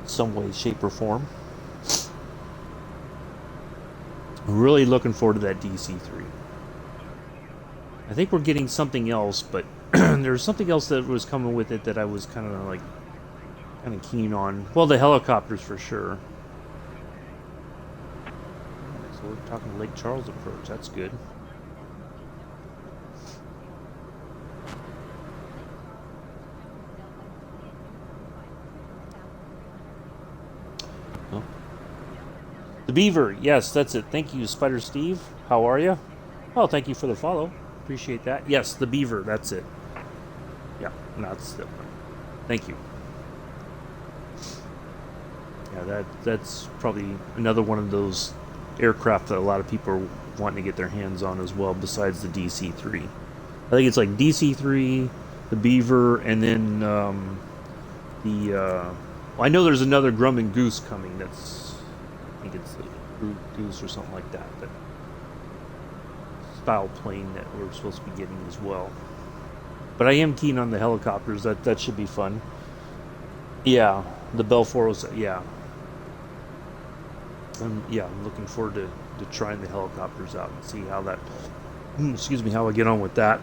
Speaker 1: In some way, shape, or form. I'm really looking forward to that DC3. I think we're getting something else, but there's something else that was coming with it that I was kind of keen on. Well, the helicopters for sure. So we're talking Lake Charles approach. That's good. Oh. The Beaver. Yes, that's it. Thank you, Spider Steve. How are you? Oh, thank you for the follow. Appreciate that. Yes, the Beaver. That's it. Yeah, that's the one. Thank you. Yeah, that's probably another one of those aircraft that a lot of people are wanting to get their hands on as well, besides the DC-3. I think it's like DC-3, the Beaver, and then well, I know there's another Grumman Goose coming. I think it's the Goose or something like that. But style plane that we're supposed to be getting as well. But I am keen on the helicopters. That should be fun. Yeah, the Bell 407. Yeah. I'm looking forward to trying the helicopters out and see how that. Excuse me, how I get on with that.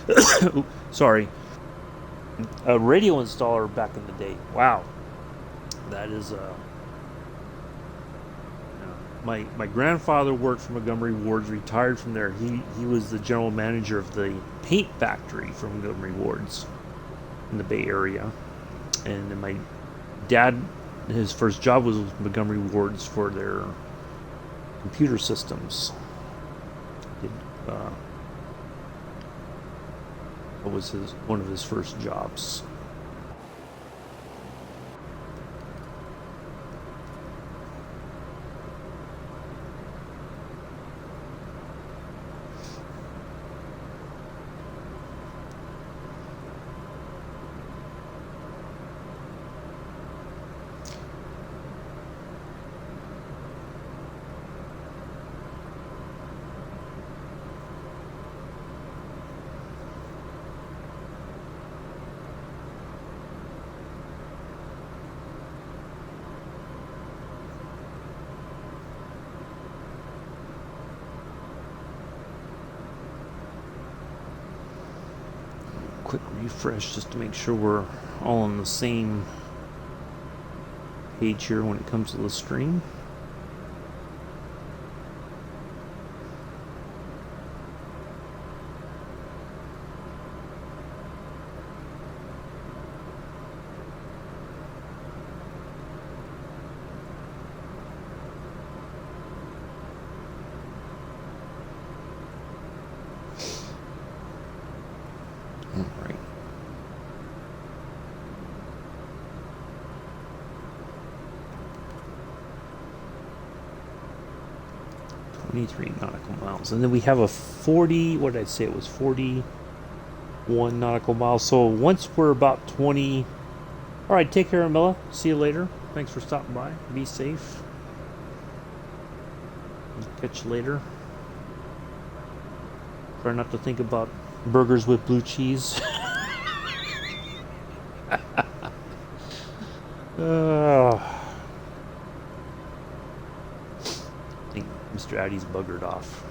Speaker 1: Oops, sorry. A radio installer back in the day. Wow, that is my grandfather worked for Montgomery Ward's, retired from there. He was the general manager of the paint factory for Montgomery Ward's in the Bay Area. And then my dad, his first job was with Montgomery Ward's for their computer systems. Did, that was one of his first jobs. Quick refresh just to make sure we're all on the same page here when it comes to the stream. Alright. nautical miles. And then we have a 40, what did I say? It was 41 nautical miles. So once we're about 20. Alright, take care, Amilla. See you later. Thanks for stopping by. Be safe. Catch you later. Try not to think about burgers with blue cheese. I think Mr. Addy's buggered off.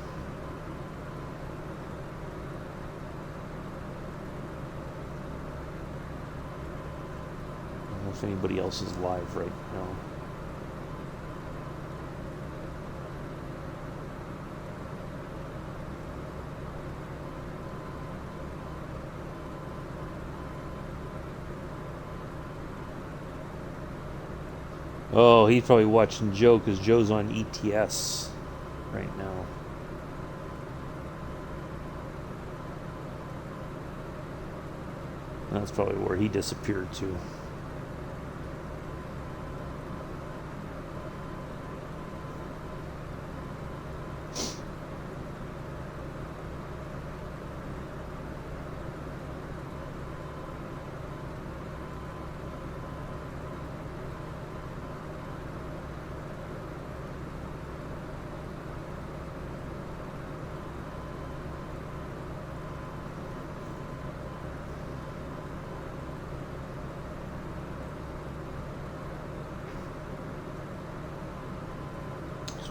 Speaker 1: I don't know if anybody else is live right now. Oh, he's probably watching Joe because Joe's on ETS right now. That's probably where he disappeared to.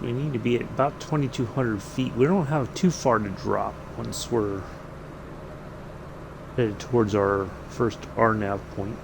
Speaker 1: We need to be at about 2,200 feet. We don't have too far to drop once we're headed towards our first RNAV point.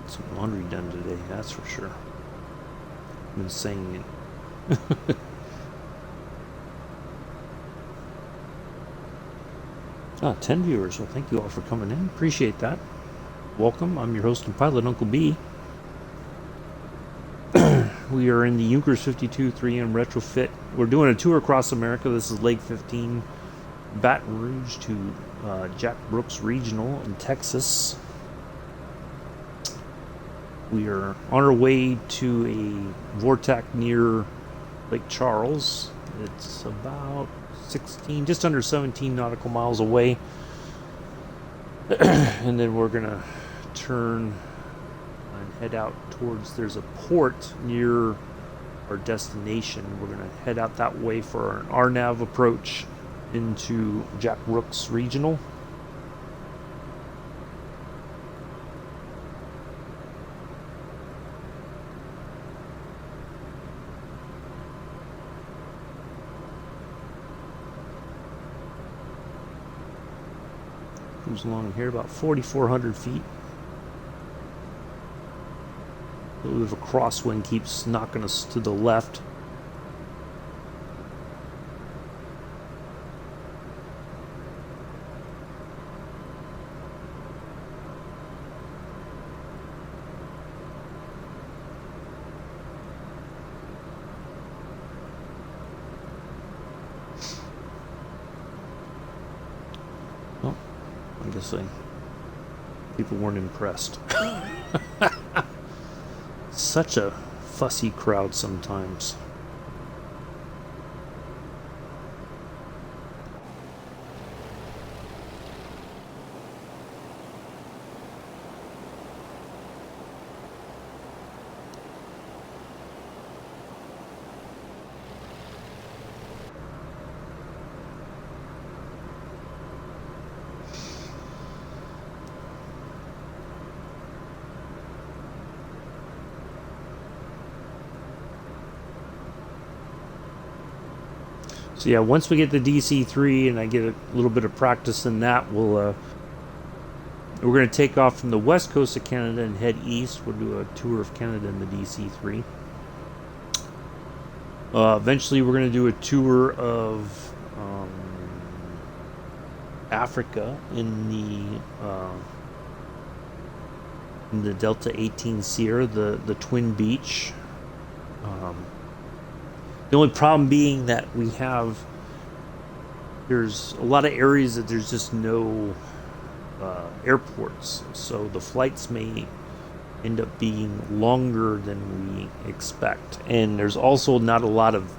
Speaker 1: Some laundry done today, that's for sure. I've been saying it. Ah, 10 viewers. Well, thank you all for coming in. Appreciate that. Welcome. I'm your host and pilot, Uncle B. We are in the Junkers 52 3M retrofit. We're doing a tour across America. This is leg 15, Baton Rouge to Jack Brooks Regional in Texas. We are on our way to a vortex near Lake Charles. It's about 16, just under 17 nautical miles away. And then we're gonna turn and head out towards, there's a port near our destination. We're gonna head out that way for an RNAV approach into Jack Brooks Regional. Cruise along here about 4,400 feet. A little bit of a crosswind keeps knocking us to the left. Oh, I guess people weren't impressed. Such a fussy crowd sometimes. So yeah, once we get the DC-3 and I get a little bit of practice in that, we're going to take off from the west coast of Canada and head east. We'll do a tour of Canada in the DC-3. Eventually, we're going to do a tour of Africa in the Delta 18 Sierra, the Twin Beach. The only problem being that there's a lot of areas that there's just no airports, so the flights may end up being longer than we expect. And there's also not a lot of,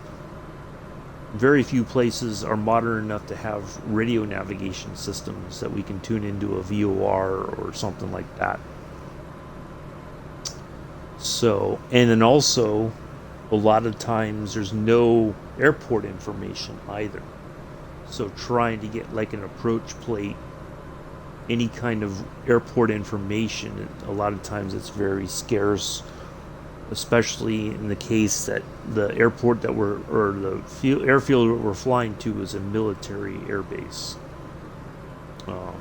Speaker 1: very few places are modern enough to have radio navigation systems that we can tune into a VOR or something like that. So, and then also, a lot of times there's no airport information either. So trying to get like an approach plate, any kind of airport information, a lot of times it's very scarce, especially in the case that the airport that airfield we're flying to is a military airbase. A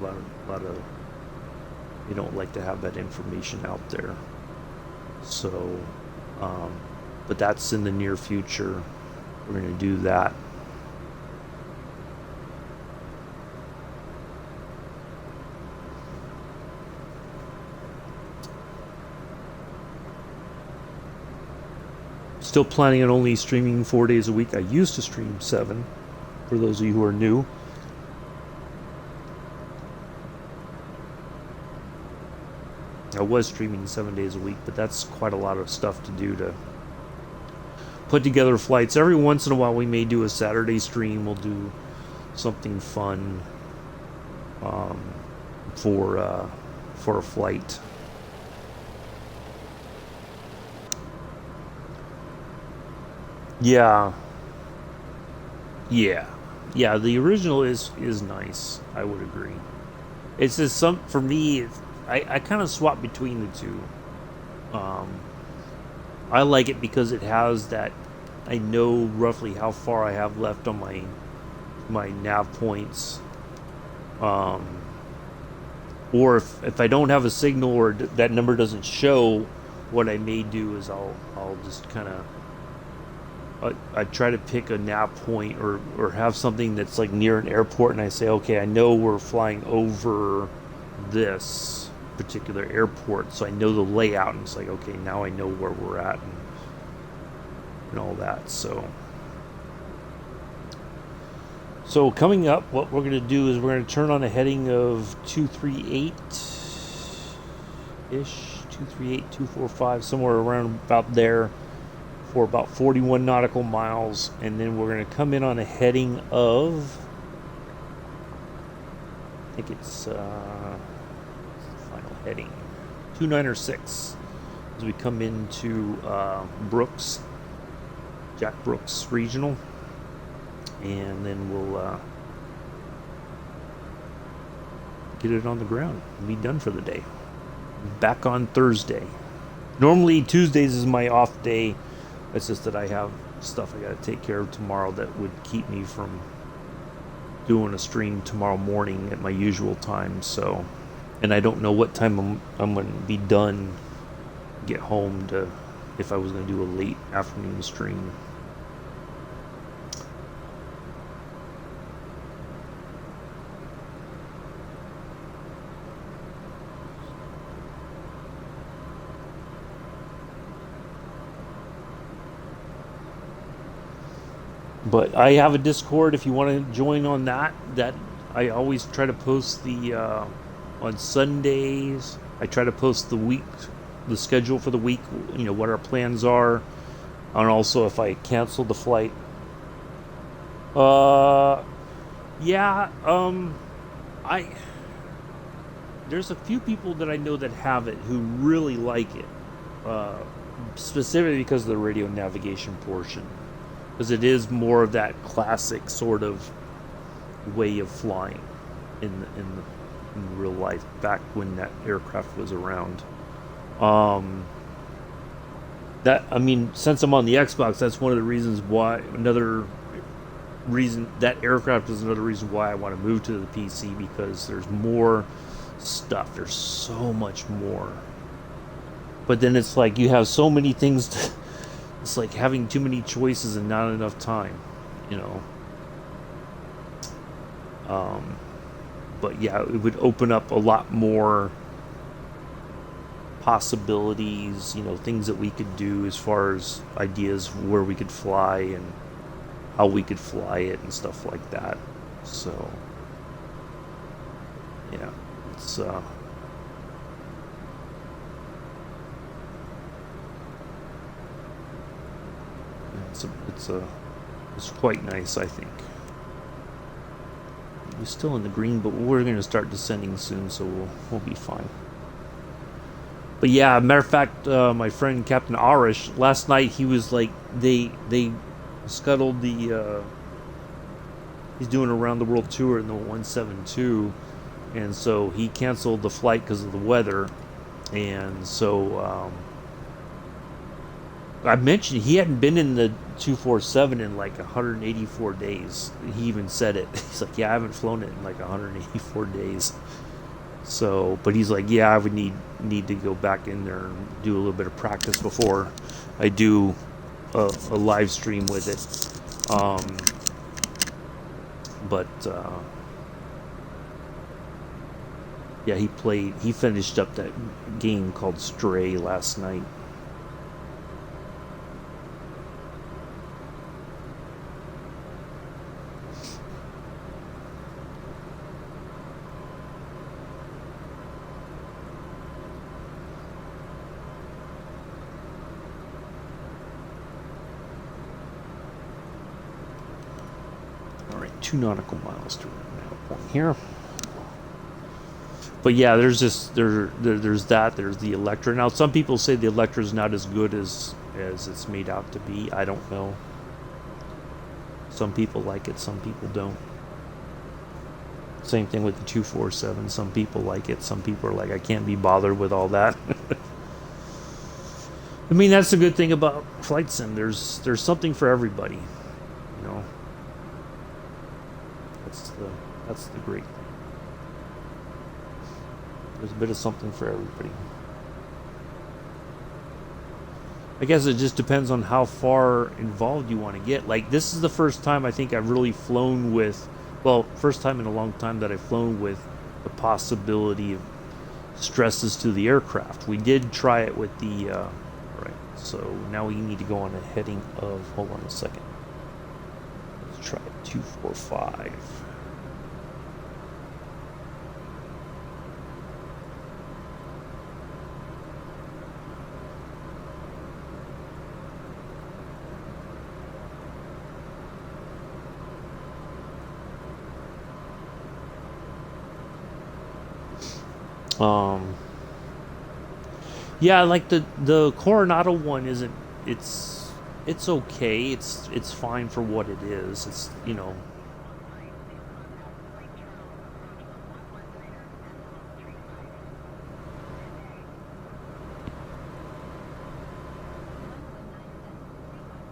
Speaker 1: lot of they don't like to have that information out there. So but that's in the near future. We're going to do that. Still planning on only streaming 4 days a week. I used to stream 7, for those of you who are new. I was streaming 7 days a week, but that's quite a lot of stuff to do to put together flights. Every once in a while we may do a Saturday stream. We'll do something fun for a flight. Yeah. The original is nice. I would agree. It's just for me. I kind of swap between the two. I like it because it has that. I know roughly how far I have left on my nav points. or if I don't have a signal or that number doesn't show, what I may do is I'll just kind of I try to pick a nav point or have something that's like near an airport, and I say, okay, I know we're flying over this particular airport, so I know the layout, and it's like, okay, now I know where we're at and all that. So coming up, what we're going to do is we're going to turn on a heading of 238-ish, 238, 245, somewhere around about there, for about 41 nautical miles, and then we're going to come in on a heading of, I think it's the final heading, 296, as we come into Brooks, Jack Brooks Regional, and then we'll get it on the ground and be done for the day. Back on Thursday. Normally Tuesdays is my off day. It's just that I have stuff I got to take care of tomorrow that would keep me from doing a stream tomorrow morning at my usual time. So, and I don't know what time I'm going to be done, get home to, if I was going to do a late afternoon stream. But I have a Discord if you want to join on that. That I always try to post the on Sundays. I try to post the schedule for the week. You know what our plans are, and also if I cancel the flight. Yeah. There's a few people that I know that have it who really like it, specifically because of the radio navigation portion. Because it is more of that classic sort of way of flying in real life, back when that aircraft was around. Since I'm on the Xbox, that's one of the reasons why. Another reason that aircraft is another reason why I want to move to the PC, because there's more stuff. There's so much more. But then it's like you have so many things to. It's like having too many choices and not enough time, you know. But yeah, it would open up a lot more possibilities, you know, things that we could do as far as ideas where we could fly and how we could fly it and stuff like that. So, yeah, it's it's quite nice, I think. We're still in the green, but we're going to start descending soon, so we'll be fine. But yeah, matter of fact, my friend Captain Arish, last night he was like, they scuttled the, he's doing a around the world tour in the 172, and so he canceled the flight because of the weather, and so I mentioned he hadn't been in the 247 in like 184 days. He even said it. He's like, yeah, I haven't flown it in like 184 days. So, but he's like, yeah, I would need to go back in there and do a little bit of practice before I do a live stream with it. Yeah, he finished up that game called Stray last night. All right, 2 nautical miles to that point here. But yeah, there's that. There's the Electra. Now, some people say the Electra is not as good as it's made out to be. I don't know. Some people like it, some people don't. Same thing with the 247. Some people like it. Some people are like, I can't be bothered with all that. I mean, that's the good thing about flight sim. There's something for everybody. You know. That's the great thing. There's a bit of something for everybody. I guess it just depends on how far involved you want to get. Like, this is the first time I think I've really flown with, well, first time in a long time that I've flown with the possibility of stresses to the aircraft. We did try it with the, right, so now we need to go on a heading of, hold on a second. Let's try 245. Yeah, like the Coronado one isn't. It's okay. It's fine for what it is. It's, you know.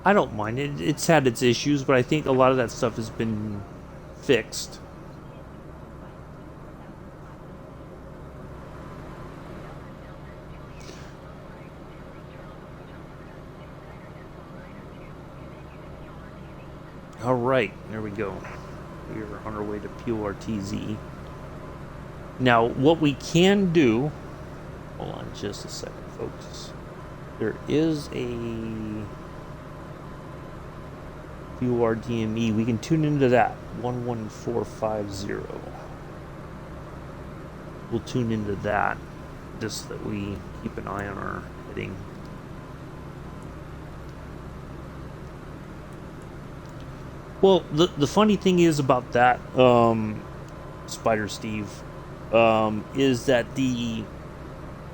Speaker 1: I don't mind it. It's had its issues, but I think a lot of that stuff has been fixed. All right, there we go. We're on our way to PORTZ. Now, what we can do, hold on just a second, folks. There is a PORDME. We can tune into that, 11450. We'll tune into that, just so that we keep an eye on our heading. Well, the funny thing is about that, Spider Steve, is that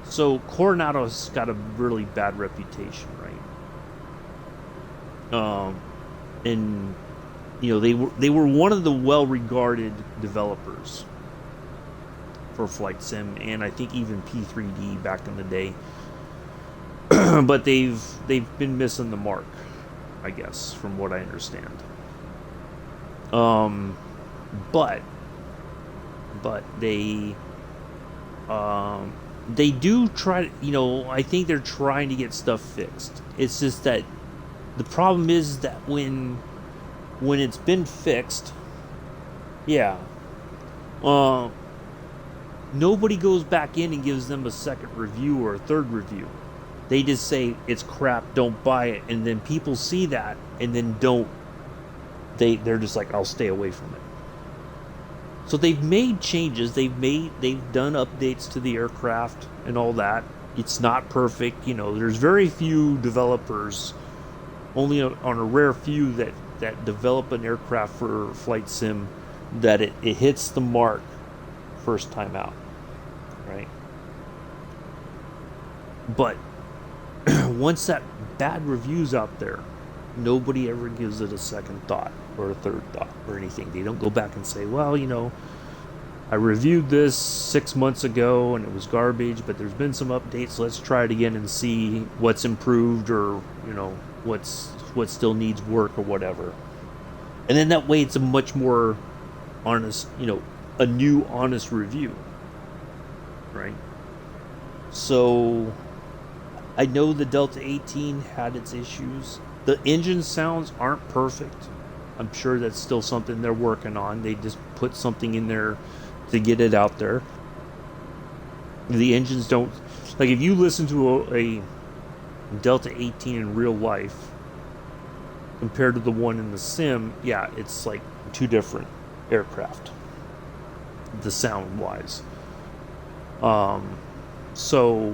Speaker 1: so Coronado's got a really bad reputation, right? And you know, they were one of the well-regarded developers for flight sim, and I think even P3D back in the day. But they've been missing the mark, I guess, from what I understand. But they do try to, you know, I think they're trying to get stuff fixed. It's just that the problem is that when it's been fixed, yeah, nobody goes back in and gives them a second review or a third review. They just say it's crap, don't buy it, and then people see that and then don't. They're just like, I'll stay away from it. So they've made changes. They've done updates to the aircraft and all that. It's not perfect, you know. There's very few developers, only on a rare few that develop an aircraft for flight sim that it hits the mark first time out, right? But once that bad review's out there, nobody ever gives it a second thought or a third thought or anything. They don't go back and say, well, you know, I reviewed this 6 months ago and it was garbage, but there's been some updates. Let's try it again and see what's improved, or, you know, what still needs work or whatever. And then that way it's a much more honest, you know, a new honest review, right? So I know the Delta 18 had its issues. The engine sounds aren't perfect. I'm sure that's still something they're working on. They just put something in there to get it out there. The engines don't, like, if you listen to a Delta 18 in real life compared to the one in the sim, yeah, it's like two different aircraft, the sound wise. So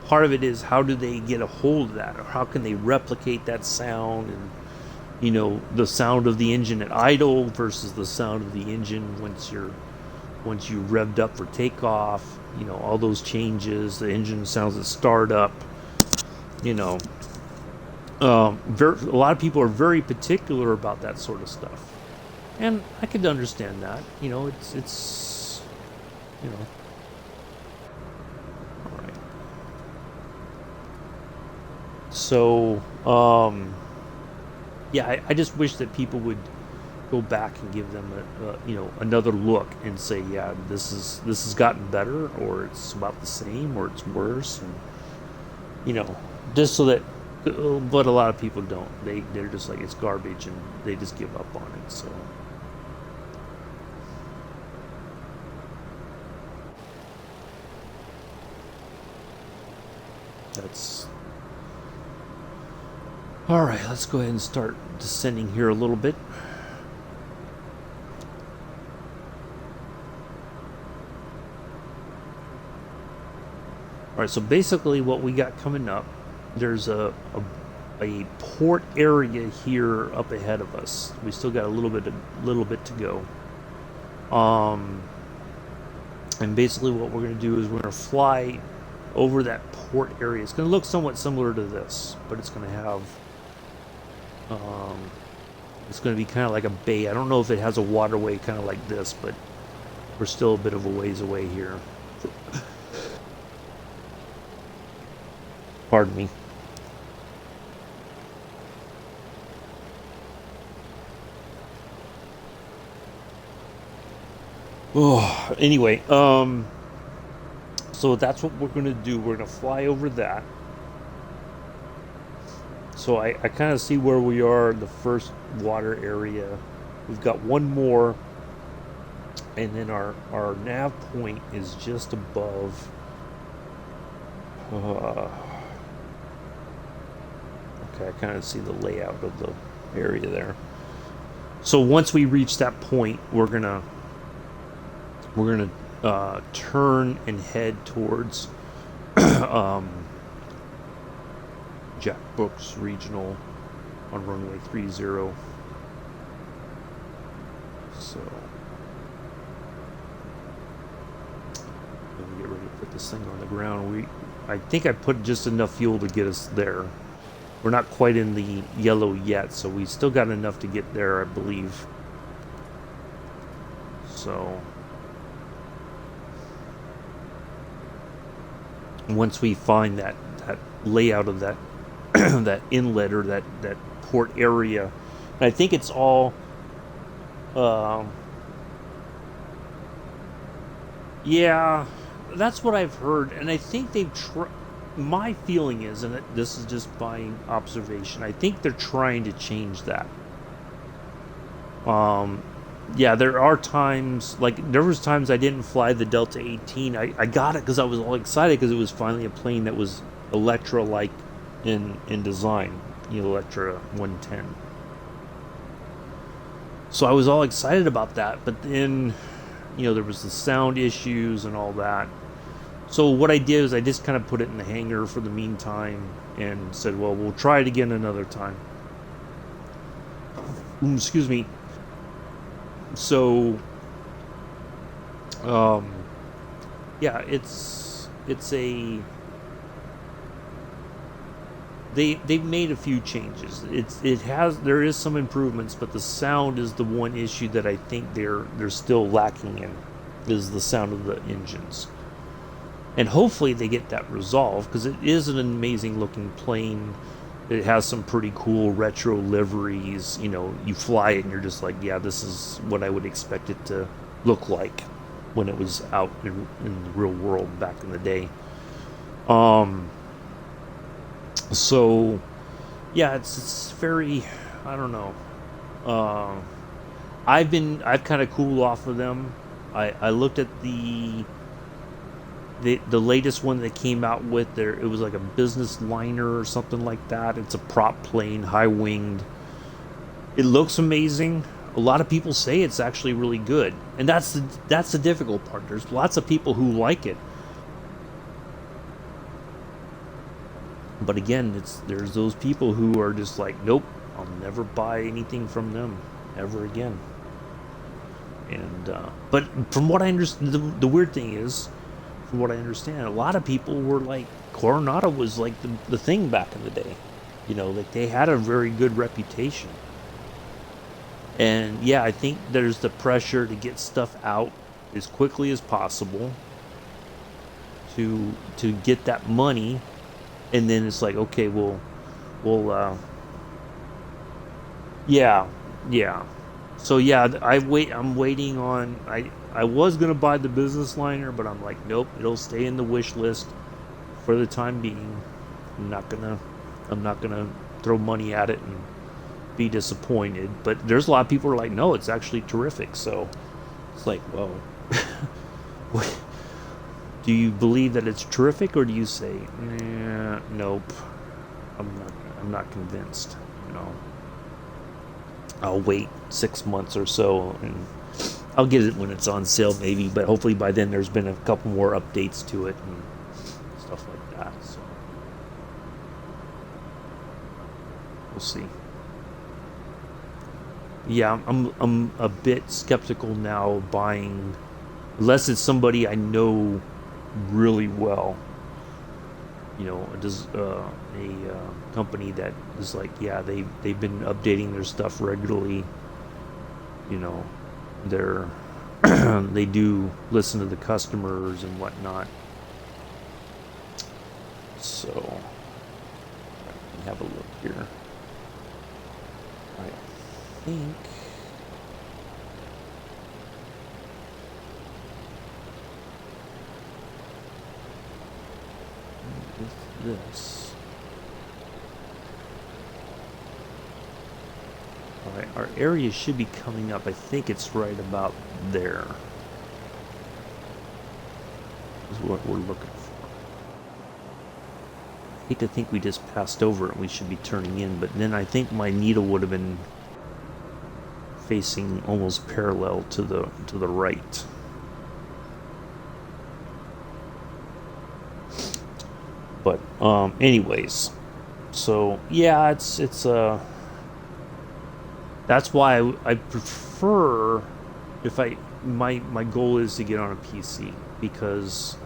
Speaker 1: part of it is, how do they get a hold of that, or how can they replicate that sound, and, you know, the sound of the engine at idle versus the sound of the engine once you revved up for takeoff, you know, all those changes, the engine sounds at startup, you know. A lot of people are very particular about that sort of stuff, and I could understand that. You know, it's you know. All right. So, yeah, I just wish that people would go back and give them another look and say, yeah, this has gotten better, or it's about the same, or it's worse, and just so that. But a lot of people don't. They're just like, it's garbage, and they just give up on it. So. That's all right. Let's go ahead and start descending here a little bit. All right. So basically, what we got coming up, there's a port area here up ahead of us. We still got a little bit to go. And basically, what we're going to do is we're going to fly over that port area. It's going to look somewhat similar to this, but it's going to have, it's going to be kind of like a bay. I don't know if it has a waterway kind of like this, but we're still a bit of a ways away here. Pardon me. Oh, anyway, so that's what we're going to do. We're going to fly over that. So I kind of see where we are, the first water area. We've got one more, and then our nav point is just above. Okay, I kind of see the layout of the area there. So once we reach that point, we're gonna turn and head towards Jack Brooks Regional on runway 30. So let me get ready to put this thing on the ground. I think I put just enough fuel to get us there. We're not quite in the yellow yet, so we still got enough to get there, I believe. So once we find that layout of that that inlet or that port area, and I think it's all yeah, that's what I've heard, and I think they've my feeling is, and this is just by observation, I think they're trying to change that. Yeah, there are times, like there was times I didn't fly the Delta 18. I got it because I was all excited because it was finally a plane that was Electra-like in design, Electra 110. So I was all excited about that, but then, there was the sound issues and all that. So what I did is I just kind of put it in the hangar for the meantime and said, well, we'll try it again another time. Excuse me. So, yeah, it's a. They've made a few changes. There is some improvements, but the sound is the one issue that I think they're still lacking in, is the sound of the engines. And hopefully they get that resolved, because it is an amazing looking plane. It has some pretty cool retro liveries. You fly it and you're just like, yeah, this is what I would expect it to look like when it was out in the real world back in the day. So, yeah, it's very, I don't know. I've kind of cooled off of them. I looked at the latest one that came out with there. It was like a business liner or something like that. It's a prop plane, high winged. It looks amazing. A lot of people say it's actually really good, and that's the difficult part. There's lots of people who like it, but again, there's those people who are just like, nope, I'll never buy anything from them ever again. And but from what I understand, the weird thing is, from what I understand, a lot of people were like, Coronado was like the thing back in the day. Like they had a very good reputation. And yeah, I think there's the pressure to get stuff out as quickly as possible to get that money, and then it's like, okay, we'll yeah. So yeah, I'm waiting on. I was gonna buy the business liner, but I'm like, nope. It'll stay in the wish list for the time being. I'm not gonna. I'm not gonna throw money at it and be disappointed. But there's a lot of people who are like, no, it's actually terrific. So it's like, well, do you believe that it's terrific, or do you say, nope, I'm not. I'm not convinced. You know, I'll wait 6 months or so, and I'll get it when it's on sale, maybe. But hopefully by then there's been a couple more updates to it and stuff like that. So we'll see. Yeah, I'm a bit skeptical now of buying, unless it's somebody I know really well. You know, does a company that is like, yeah, they've been updating their stuff regularly. You know, they're they do listen to the customers and whatnot. So let me have a look here. I think with this. Alright, our area should be coming up. I think it's right about there. Is what we're looking for. I hate to think we just passed over it and we should be turning in, but then I think my needle would have been facing almost parallel to the right. But anyways, so yeah, it's that's why I prefer, if I my goal is to get on a PC, because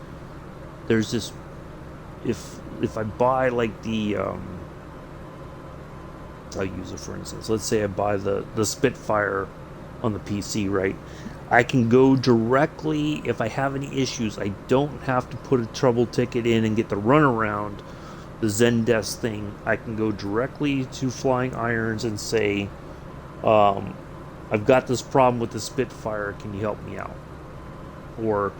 Speaker 1: there's this, if I buy like the I'll use it for instance. Let's say I buy the Spitfire on the PC, right? I can go directly, if I have any issues, I don't have to put a trouble ticket in and get the runaround, the Zendesk thing. I can go directly to Flying Irons and say, I've got this problem with the Spitfire, can you help me out? Or,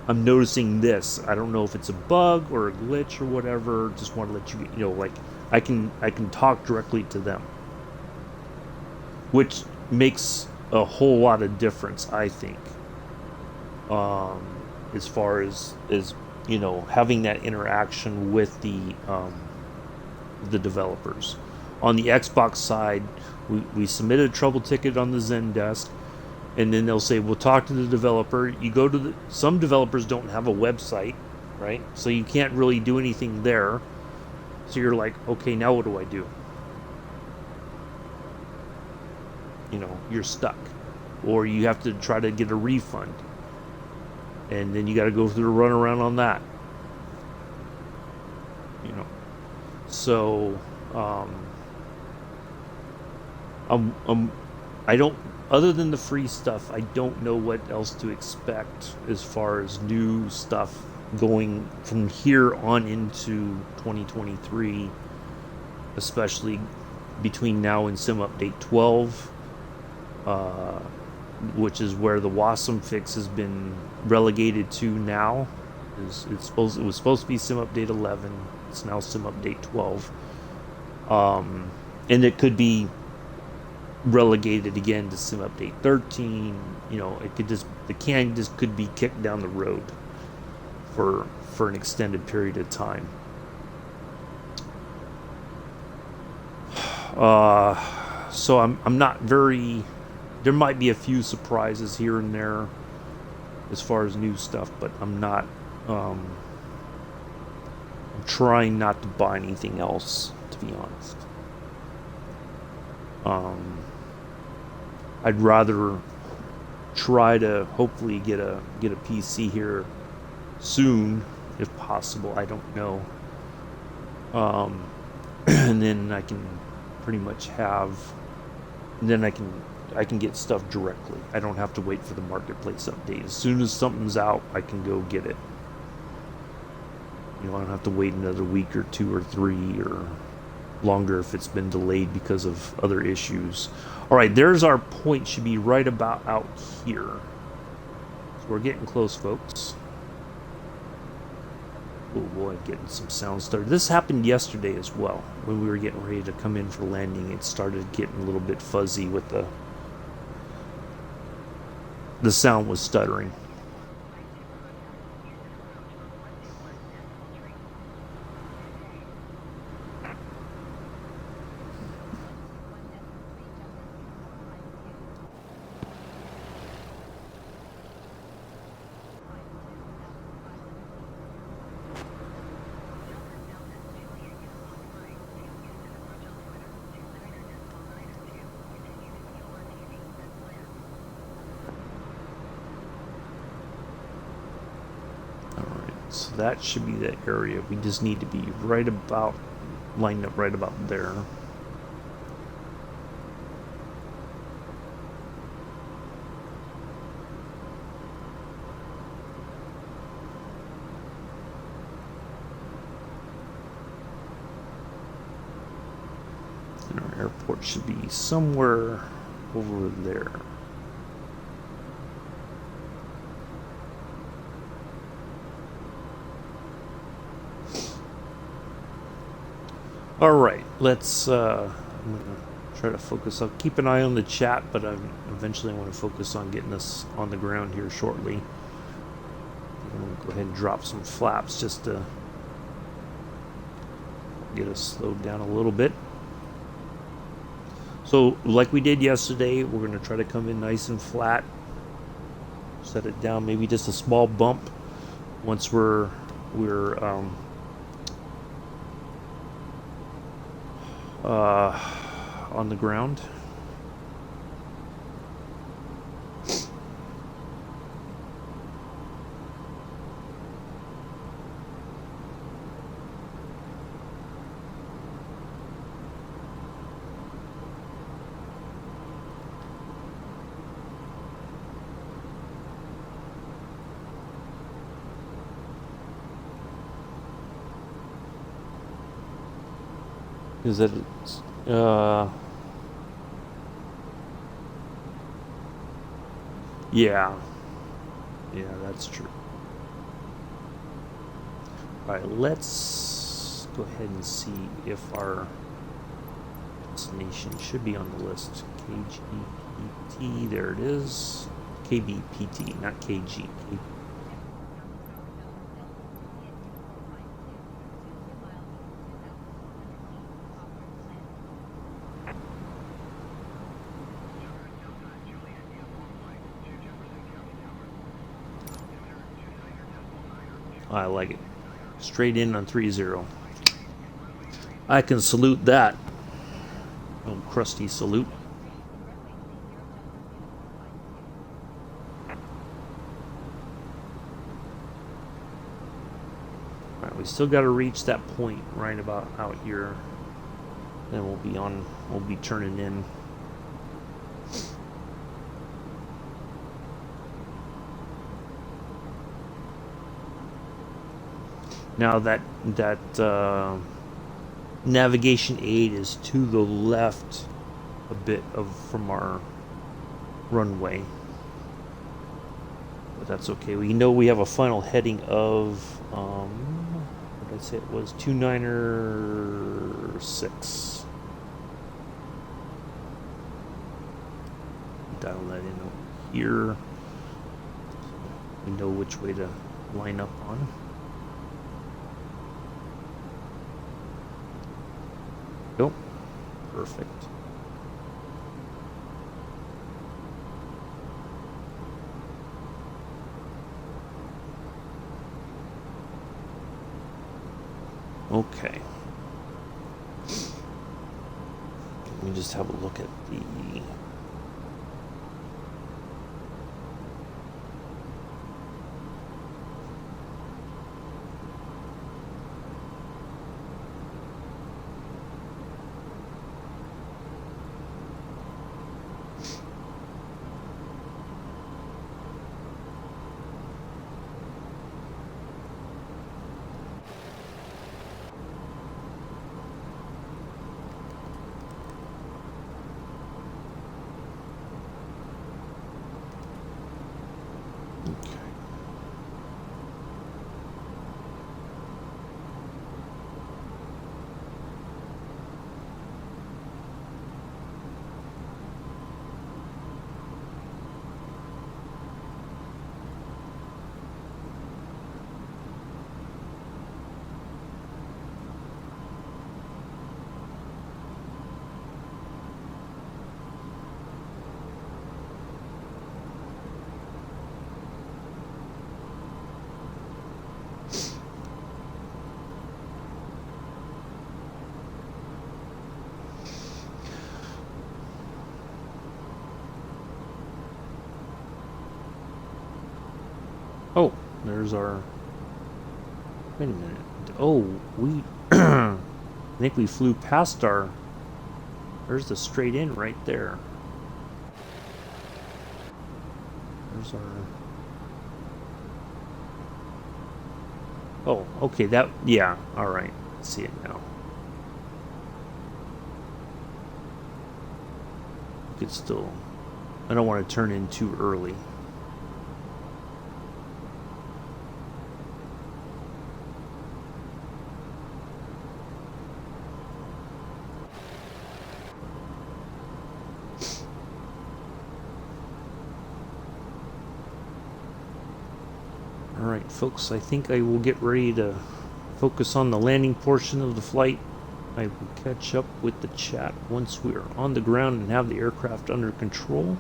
Speaker 1: I'm noticing this. I don't know if it's a bug or a glitch or whatever. Just want to let you, like, I can talk directly to them, which makes a whole lot of difference, I think. As far as having that interaction with the developers. On the Xbox side, we submitted a trouble ticket on the Zendesk, and then they'll say, we'll talk to the developer. You go to some developers don't have a website, right? So you can't really do anything there. So you're like, okay, now what do I do? You're stuck. Or you have to try to get a refund. And then you got to go through the runaround on that. So, I don't, other than the free stuff, I don't know what else to expect as far as new stuff going from here on into 2023, especially between now and Sim Update 12, which is where the WASM fix has been relegated to now. It was supposed to be Sim Update 11. It's now Sim Update 12, and it could be relegated again to Sim Update 13. It could the can just could be kicked down the road for an extended period of time. So I'm not very. There might be a few surprises here and there as far as new stuff, but I'm not. I'm trying not to buy anything else, to be honest. I'd rather try to hopefully get a PC here soon, if possible. I don't know. And then I can pretty much have. And then I can get stuff directly. I don't have to wait for the marketplace update. As soon as something's out, I can go get it. I don't have to wait another week or two or three or longer if it's been delayed because of other issues. All right, there's our point. Should be right about out here. So we're getting close, folks. Oh boy, getting some sound started. This happened yesterday as well. When we were getting ready to come in for landing, it started getting a little bit fuzzy with the sound was stuttering. So that should be that area. We just need to be right about, lined up right about there. And our airport should be somewhere over there. All right, let's. I'm gonna try to focus. I'll keep an eye on the chat, but eventually I want to focus on getting us on the ground here shortly. I'm gonna go ahead and drop some flaps just to get us slowed down a little bit. So, like we did yesterday, we're gonna try to come in nice and flat. Set it down, maybe just a small bump once we're on the ground. Is that yeah, that's true. All right, let's go ahead and see if our destination should be on the list. KGPT, there it is. KBPT, not KG. I like it. Straight in on 3-0. I can salute that. Old crusty salute. Alright, we still got to reach that point right about out here. Then we'll be turning in. Now that navigation aid is to the left a bit from our runway, but that's okay. We know we have a final heading of what did I say it was? 296. Dial that in over here. We know which way to line up on. Nope. Perfect. Okay. Let me just have a look at the there's our... Wait a minute. Oh, we... I think we flew past our... There's the straight in right there. There's our... Oh, okay, that... Yeah, alright. I see it now. You could still... I don't want to turn in too early. Alright folks, I think I will get ready to focus on the landing portion of the flight. I will catch up with the chat once we are on the ground and have the aircraft under control.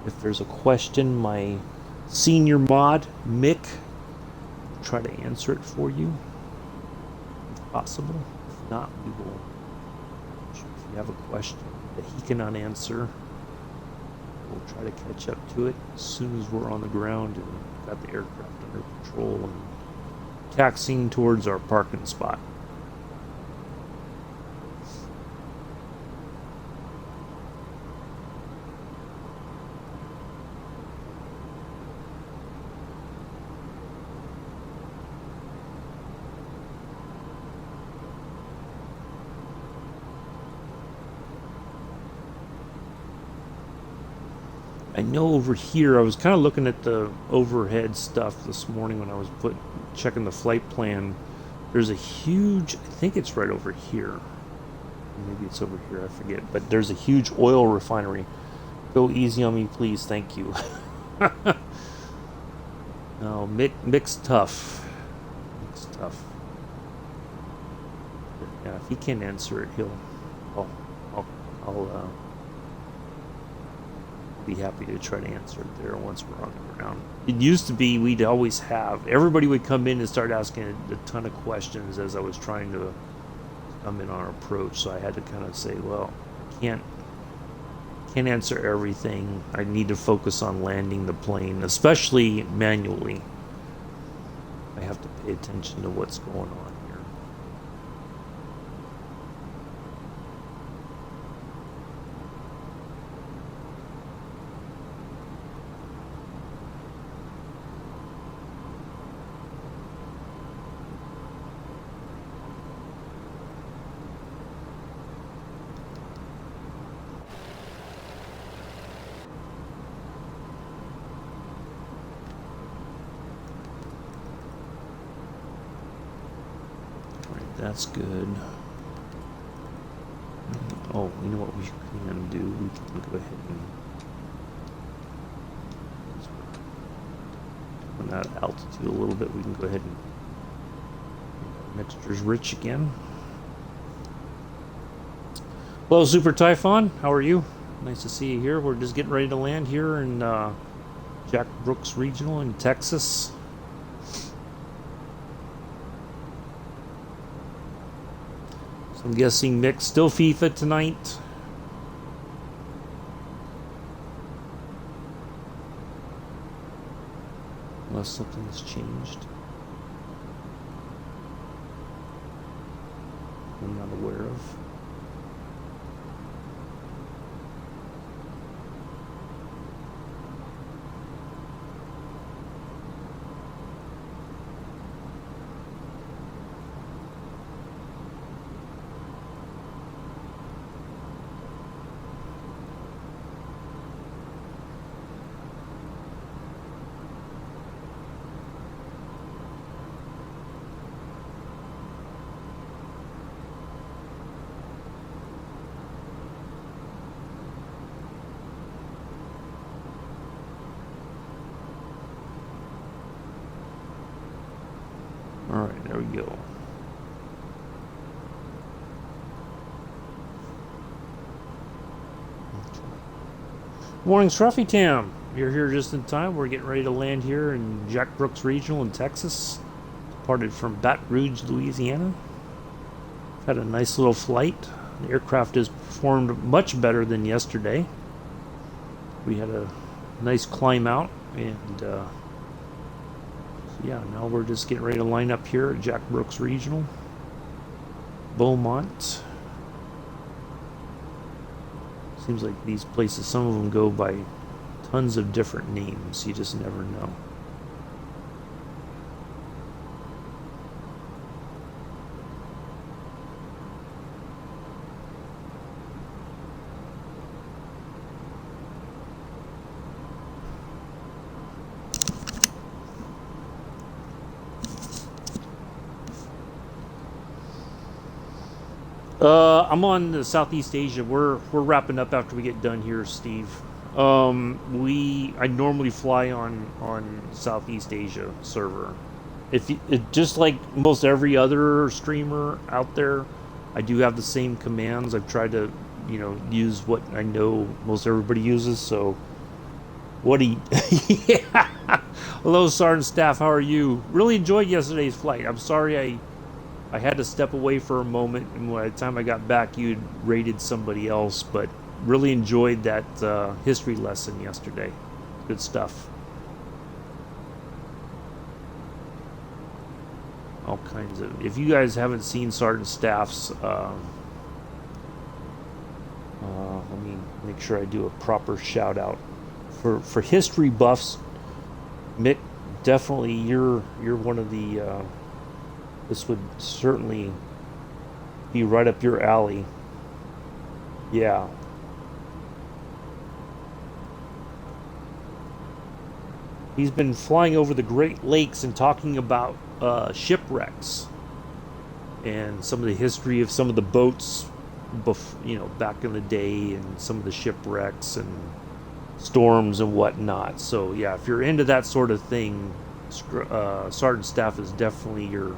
Speaker 1: If there's a question, my senior mod, Mick, will try to answer it for you, if possible. If not, we will, if you have a question that he cannot answer, we'll try to catch up to it as soon as we're on the ground and got the aircraft under control and taxiing towards our parking spot. I know over here, I was kind of looking at the overhead stuff this morning when I was checking the flight plan. There's a huge, I think it's right over here. Maybe it's over here, I forget. But there's a huge oil refinery. Go easy on me, please. Thank you. No, Mick's tough. Mick's tough. Yeah, if he can't answer it, I'll be happy to try to answer it there once we're on the ground. It used to be we'd always have, everybody would come in and start asking a ton of questions as I was trying to come in on our approach, so I had to kind of say, well, I can't answer everything. I need to focus on landing the plane, especially manually. I have to pay attention to what's going on here. That's good. Oh, you know what we can do? We can go ahead and, when that altitude a little bit, we can go ahead and mixture's rich again. Hello, Super Typhon. How are you? Nice to see you here. We're just getting ready to land here in Jack Brooks Regional in Texas. So I'm guessing Mick still FIFA tonight. Unless something's changed. I'm not aware of. Alright, there we go. Morning, Scruffy Tam. You're here just in time. We're getting ready to land here in Jack Brooks Regional in Texas. Departed from Baton Rouge, Louisiana. Had a nice little flight. The aircraft has performed much better than yesterday. We had a nice climb out, and yeah, now we're just getting ready to line up here at Jack Brooks Regional, Beaumont. Seems like these places, some of them go by tons of different names. You just never know. I'm on the Southeast Asia. We're wrapping up after we get done here, Steve. I normally fly on Southeast Asia server. If you, it, just like most every other streamer out there, I do have the same commands. I've tried to, use what I know most everybody uses. So, what do you? Yeah. Hello, Sergeant Staff. How are you? Really enjoyed yesterday's flight. I'm sorry I had to step away for a moment, and by the time I got back, you'd raided somebody else. But really enjoyed that history lesson yesterday. Good stuff. All kinds of. If you guys haven't seen Sergeant Staff's, let me make sure I do a proper shout out for history buffs. Mick, definitely you're one of the. This would certainly be right up your alley. Yeah. He's been flying over the Great Lakes and talking about shipwrecks and some of the history of some of the boats, back in the day, and some of the shipwrecks and storms and whatnot. So yeah, if you're into that sort of thing, Sergeant Staff is definitely your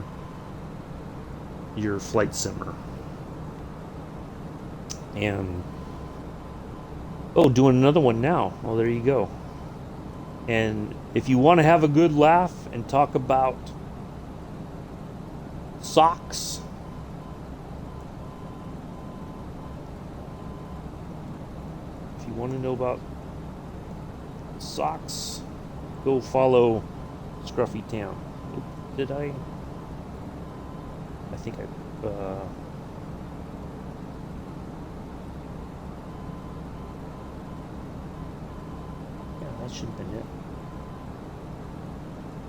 Speaker 1: flight simmer. And doing another one now. Oh, there you go. And if you want to have a good laugh and talk about socks, if you want to know about socks, go follow Scruffy Town. Did I think I yeah, that should have been it.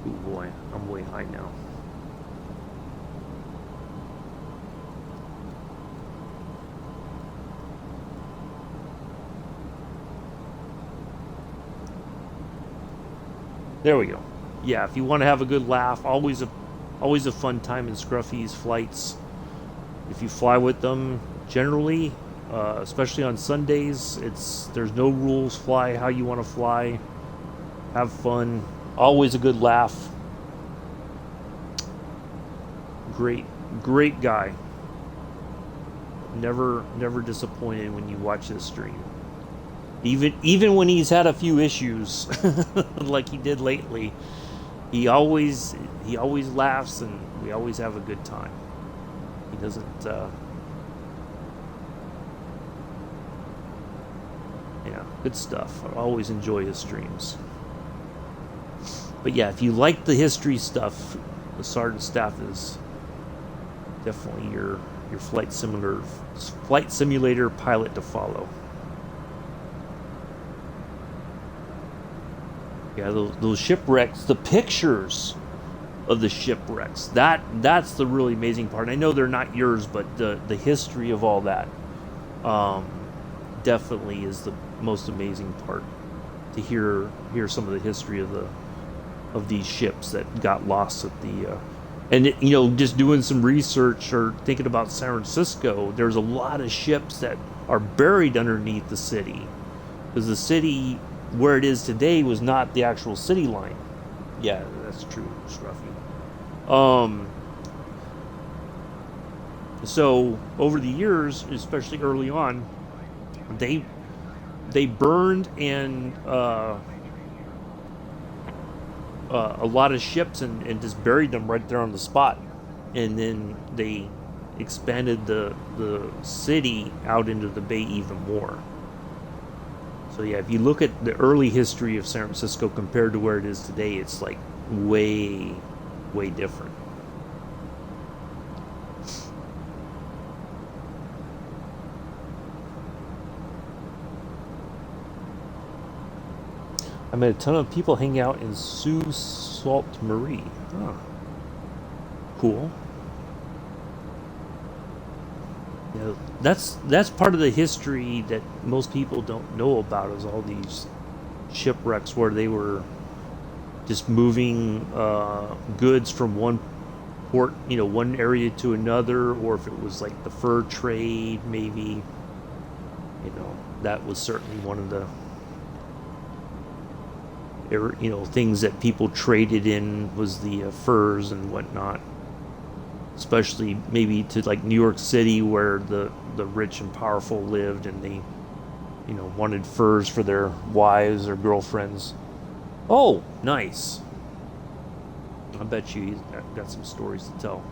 Speaker 1: Oh boy, I'm way high now. There we go. Yeah, if you want to have a good laugh, always a fun time in Scruffy's flights. If you fly with them, generally, especially on Sundays, there's no rules. Fly how you want to fly. Have fun. Always a good laugh. Great guy. Never disappointed when you watch this stream. Even when he's had a few issues, like he did lately, he always laughs, and we always have a good time. He doesn't. Yeah, good stuff. I always enjoy his streams. But yeah, if you like the history stuff, the Sergeant Staff is definitely your flight simulator pilot to follow. Yeah, those shipwrecks, the pictures of the shipwrecks, that's the really amazing part. I know they're not yours, but the history of all that definitely is the most amazing part. To hear some of the history of these ships that got lost at the and just doing some research or thinking about San Francisco, there's a lot of ships that are buried underneath the city, because the city where it is today was not the actual city line. Yeah, that's true, Scruffy. So over the years, especially early on, they burned and a lot of ships and just buried them right there on the spot, and then they expanded the city out into the bay even more. So yeah, if you look at the early history of San Francisco compared to where it is today, it's like way, way different. I met a ton of people hanging out in Sault Ste. Marie. Huh. Cool. Yeah, that's part of the history that most people don't know about is all these shipwrecks where they were just moving goods from one port, one area to another, or if it was like the fur trade, maybe, that was certainly one of the things that people traded in was the furs and whatnot, especially maybe to like New York City where the rich and powerful lived and they wanted furs for their wives or girlfriends. Oh, nice. I bet you he's got some stories to tell.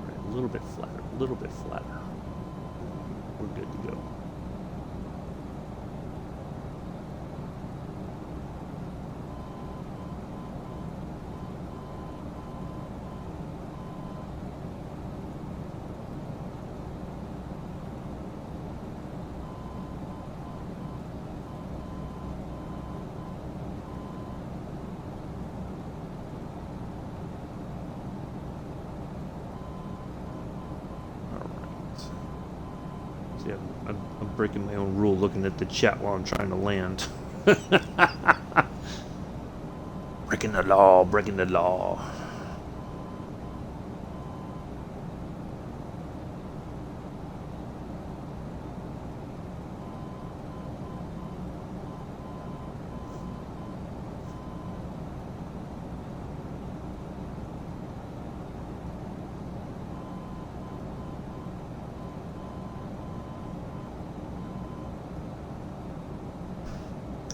Speaker 1: Right, a little bit flatter, a little bit flatter. We're good to go. See, I'm breaking my own rule looking at the chat while I'm trying to land. Breaking the law, breaking the law.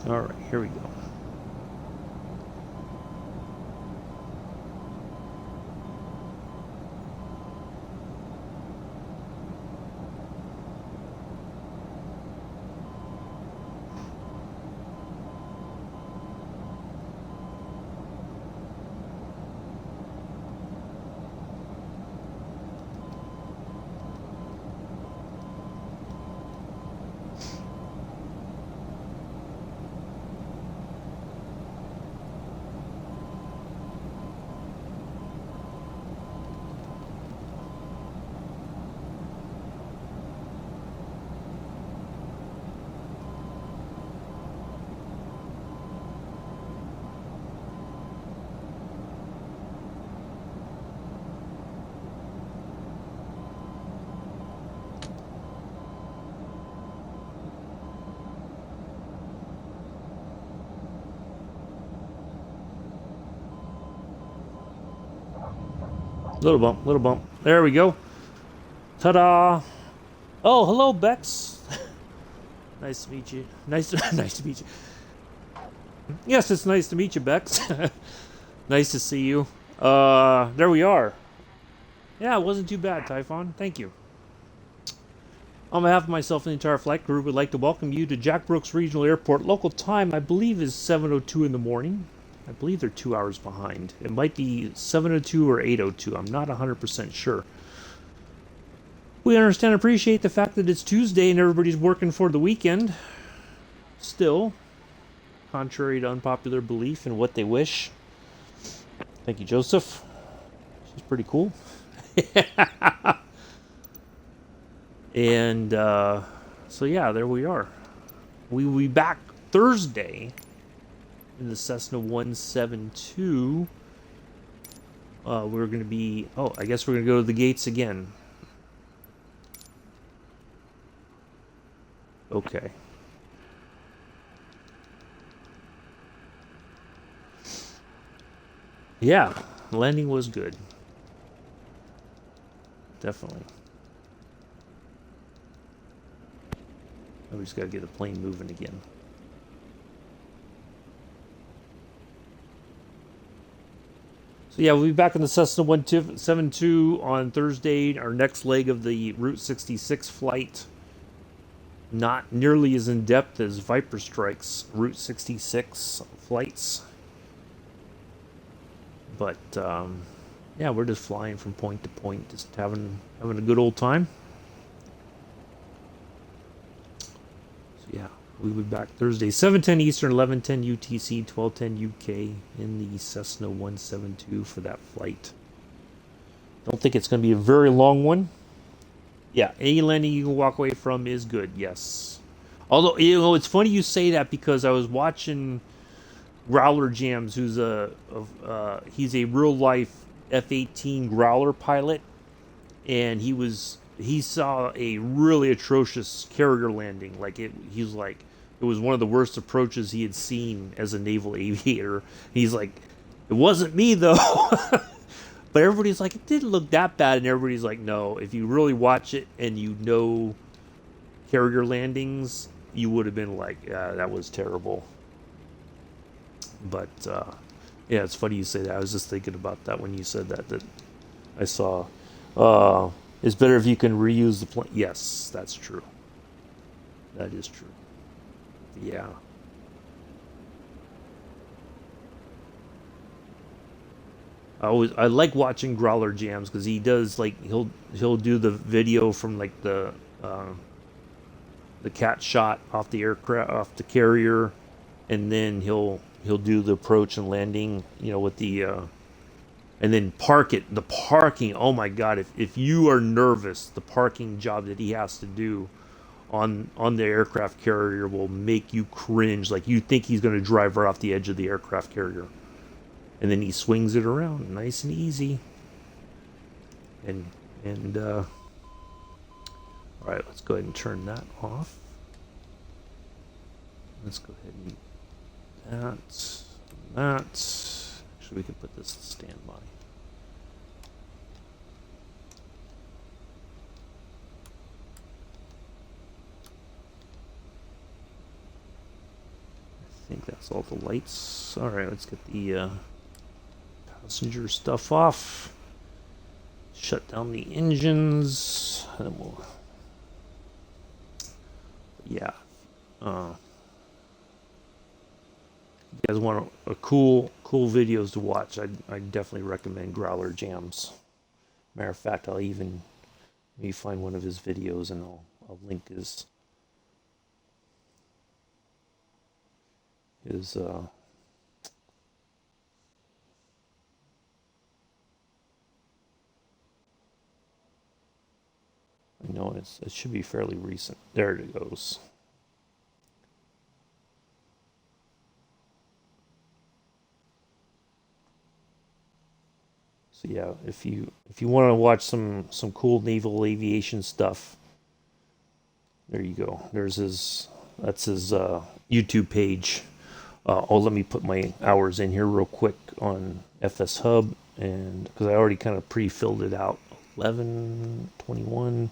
Speaker 1: All right, here we go. Little bump, little bump. There we go. Ta-da! Oh, hello, Bex. Nice to meet you. Nice to meet you. Yes, it's nice to meet you, Bex. Nice to see you. There we are. Yeah, it wasn't too bad, Typhon. Thank you. On behalf of myself and the entire flight crew, we'd like to welcome you to Jack Brooks Regional Airport. Local time, I believe, is 7:02 in the morning. I believe they're 2 hours behind. It might be 7:02 or 8:02. I'm not 100% sure. We understand and appreciate the fact that it's Tuesday and everybody's working for the weekend. Still, contrary to unpopular belief and what they wish. Thank you, Joseph. She's pretty cool. And so yeah, there we are. We will be back Thursday in the Cessna 172. We're going to be... Oh, I guess we're going to go to the gates again. Okay. Yeah, landing was good. Definitely. Oh, we just got to get the plane moving again. So yeah, we'll be back in the Cessna 172 on Thursday. Our next leg of the Route 66 flight. Not nearly as in depth as Viper Strike's Route 66 flights, but yeah, we're just flying from point to point, just having a good old time. So yeah, we'll be back Thursday, 7:10 Eastern, 11:10 UTC, 12:10 UK in the Cessna 172 for that flight. Don't think it's going to be a very long one. Yeah, any landing you can walk away from is good. Yes. Although it's funny you say that because I was watching Growler Jams, who's he's a real life F-18 Growler pilot, and he saw a really atrocious carrier landing. Like he's like it was one of the worst approaches he had seen as a naval aviator. He's like, it wasn't me though. But everybody's like, it didn't look that bad, and everybody's like, no. If you really watch it and you know carrier landings, you would have been like, yeah, that was terrible. But yeah, it's funny you say that. I was just thinking about that when you said that. That I saw. It's better if you can reuse the plane. Yes, that's true. That is true. Yeah. I like watching Growler Jams because he does like he'll do the video from like the cat shot off the aircraft off the carrier, and then he'll do the approach and landing, with the and then the parking. Oh my god, if you are nervous, the parking job that he has to do on the aircraft carrier will make you cringe. Like you think he's going to drive right off the edge of the aircraft carrier, and then he swings it around nice and easy. And all right, let's go ahead and turn that off. Let's go ahead and that. Actually, we can put this to standby. I think that's all the lights. All right, let's get the passenger stuff off. Shut down the engines, and we'll. Yeah. You guys want a cool videos to watch? I definitely recommend Growler Jams. Matter of fact, I'll even maybe find one of his videos and I'll link his I know it should be fairly recent. There it goes. So yeah, if you want to watch some cool naval aviation stuff, there you go. That's his YouTube page. Let me put my hours in here real quick on FS Hub, and because I already kind of pre-filled it out. 11, 21,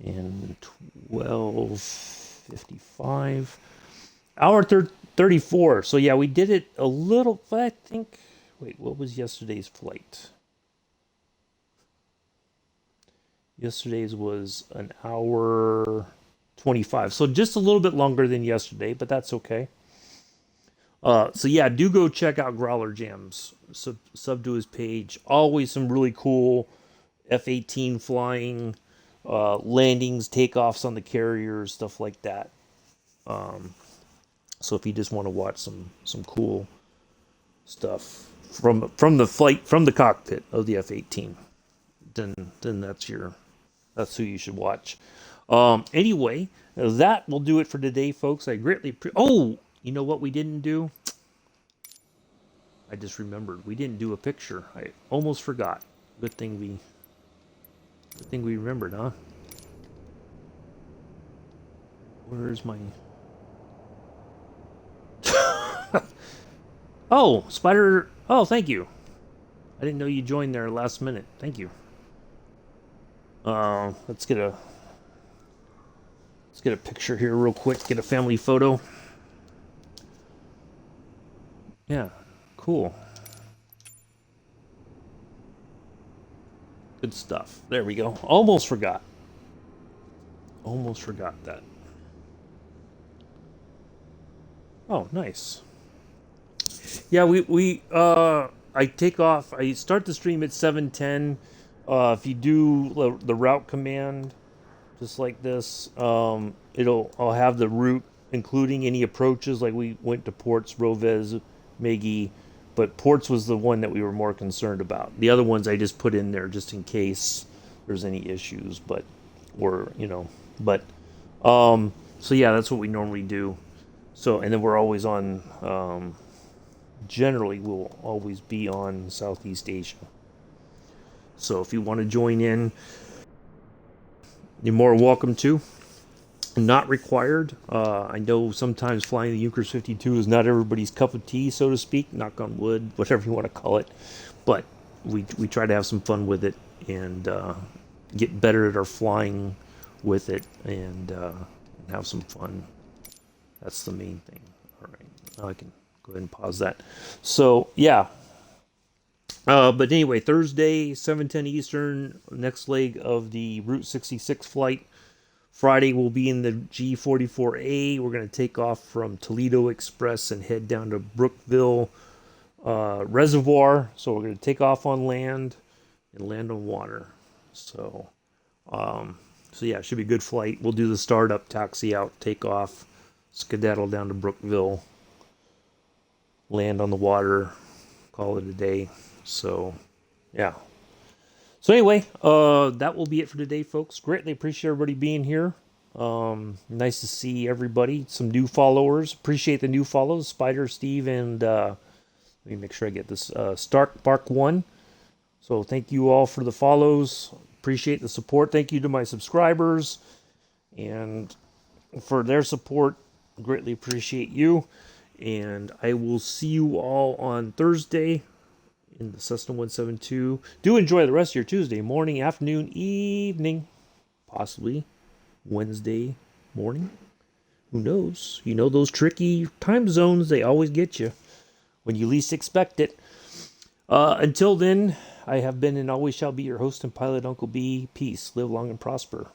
Speaker 1: and 12:55. Hour 34. So yeah, we did it a little. I think. Wait, what was yesterday's flight? Yesterday's was an hour 25. So just a little bit longer than yesterday, but that's okay. So yeah, do go check out Growler Jams. Sub to his page. Always some really cool F-18 flying, landings, takeoffs on the carriers, stuff like that. So if you just want to watch some cool stuff from the flight, from the cockpit of the F-18, then that's who you should watch. Anyway, that will do it for today, folks. I greatly oh, you know what we didn't do? I just remembered we didn't do a picture. I almost forgot. Good thing we remembered, huh? Where's my Oh, Spider. Oh, thank you. I didn't know you joined there last minute. Thank you. Let's get a picture here real quick. Get a family photo. Yeah, cool. Good stuff. There we go. Almost forgot. Almost forgot that. Oh, nice. Yeah, I take off. I start the stream at 7:10. If you do the route command, just like this, I'll have the route including any approaches. Like we went to Ports, Rovez, Megi, but Ports was the one that we were more concerned about. The other ones I just put in there just in case there's any issues, but so yeah, that's what we normally do. So and then we're always on. Generally, we'll always be on Southeast Asia. So if you want to join in, you're more welcome to. Not required. I know sometimes flying the Junkers 52 is not everybody's cup of tea, so to speak. Knock on wood, whatever you want to call it. But we try to have some fun with it and get better at our flying with it and have some fun. That's the main thing. All right, now I can go ahead and pause that. So yeah. But anyway, Thursday, 7:10 Eastern, next leg of the Route 66 flight. Friday we'll be in the G44A. We're going to take off from Toledo Express and head down to Brookville Reservoir. So we're going to take off on land and land on water. So yeah, it should be a good flight. We'll do the startup, taxi out, take off, skedaddle down to Brookville, land on the water, call it a day. So, yeah. So anyway, that will be it for today, folks. Greatly appreciate everybody being here. Nice to see everybody. Some new followers. Appreciate the new follows. Spider, Steve, and let me make sure I get this. Stark Bark 1. So thank you all for the follows. Appreciate the support. Thank you to my subscribers and for their support. Greatly appreciate you. And I will see you all on Thursday in the Cessna 172. Do enjoy the rest of your Tuesday morning, afternoon, evening, possibly Wednesday morning. Who knows? You know those tricky time zones, they always get you when you least expect it. Until then, I have been and always shall be your host and pilot, Uncle B. Peace. Live long and prosper.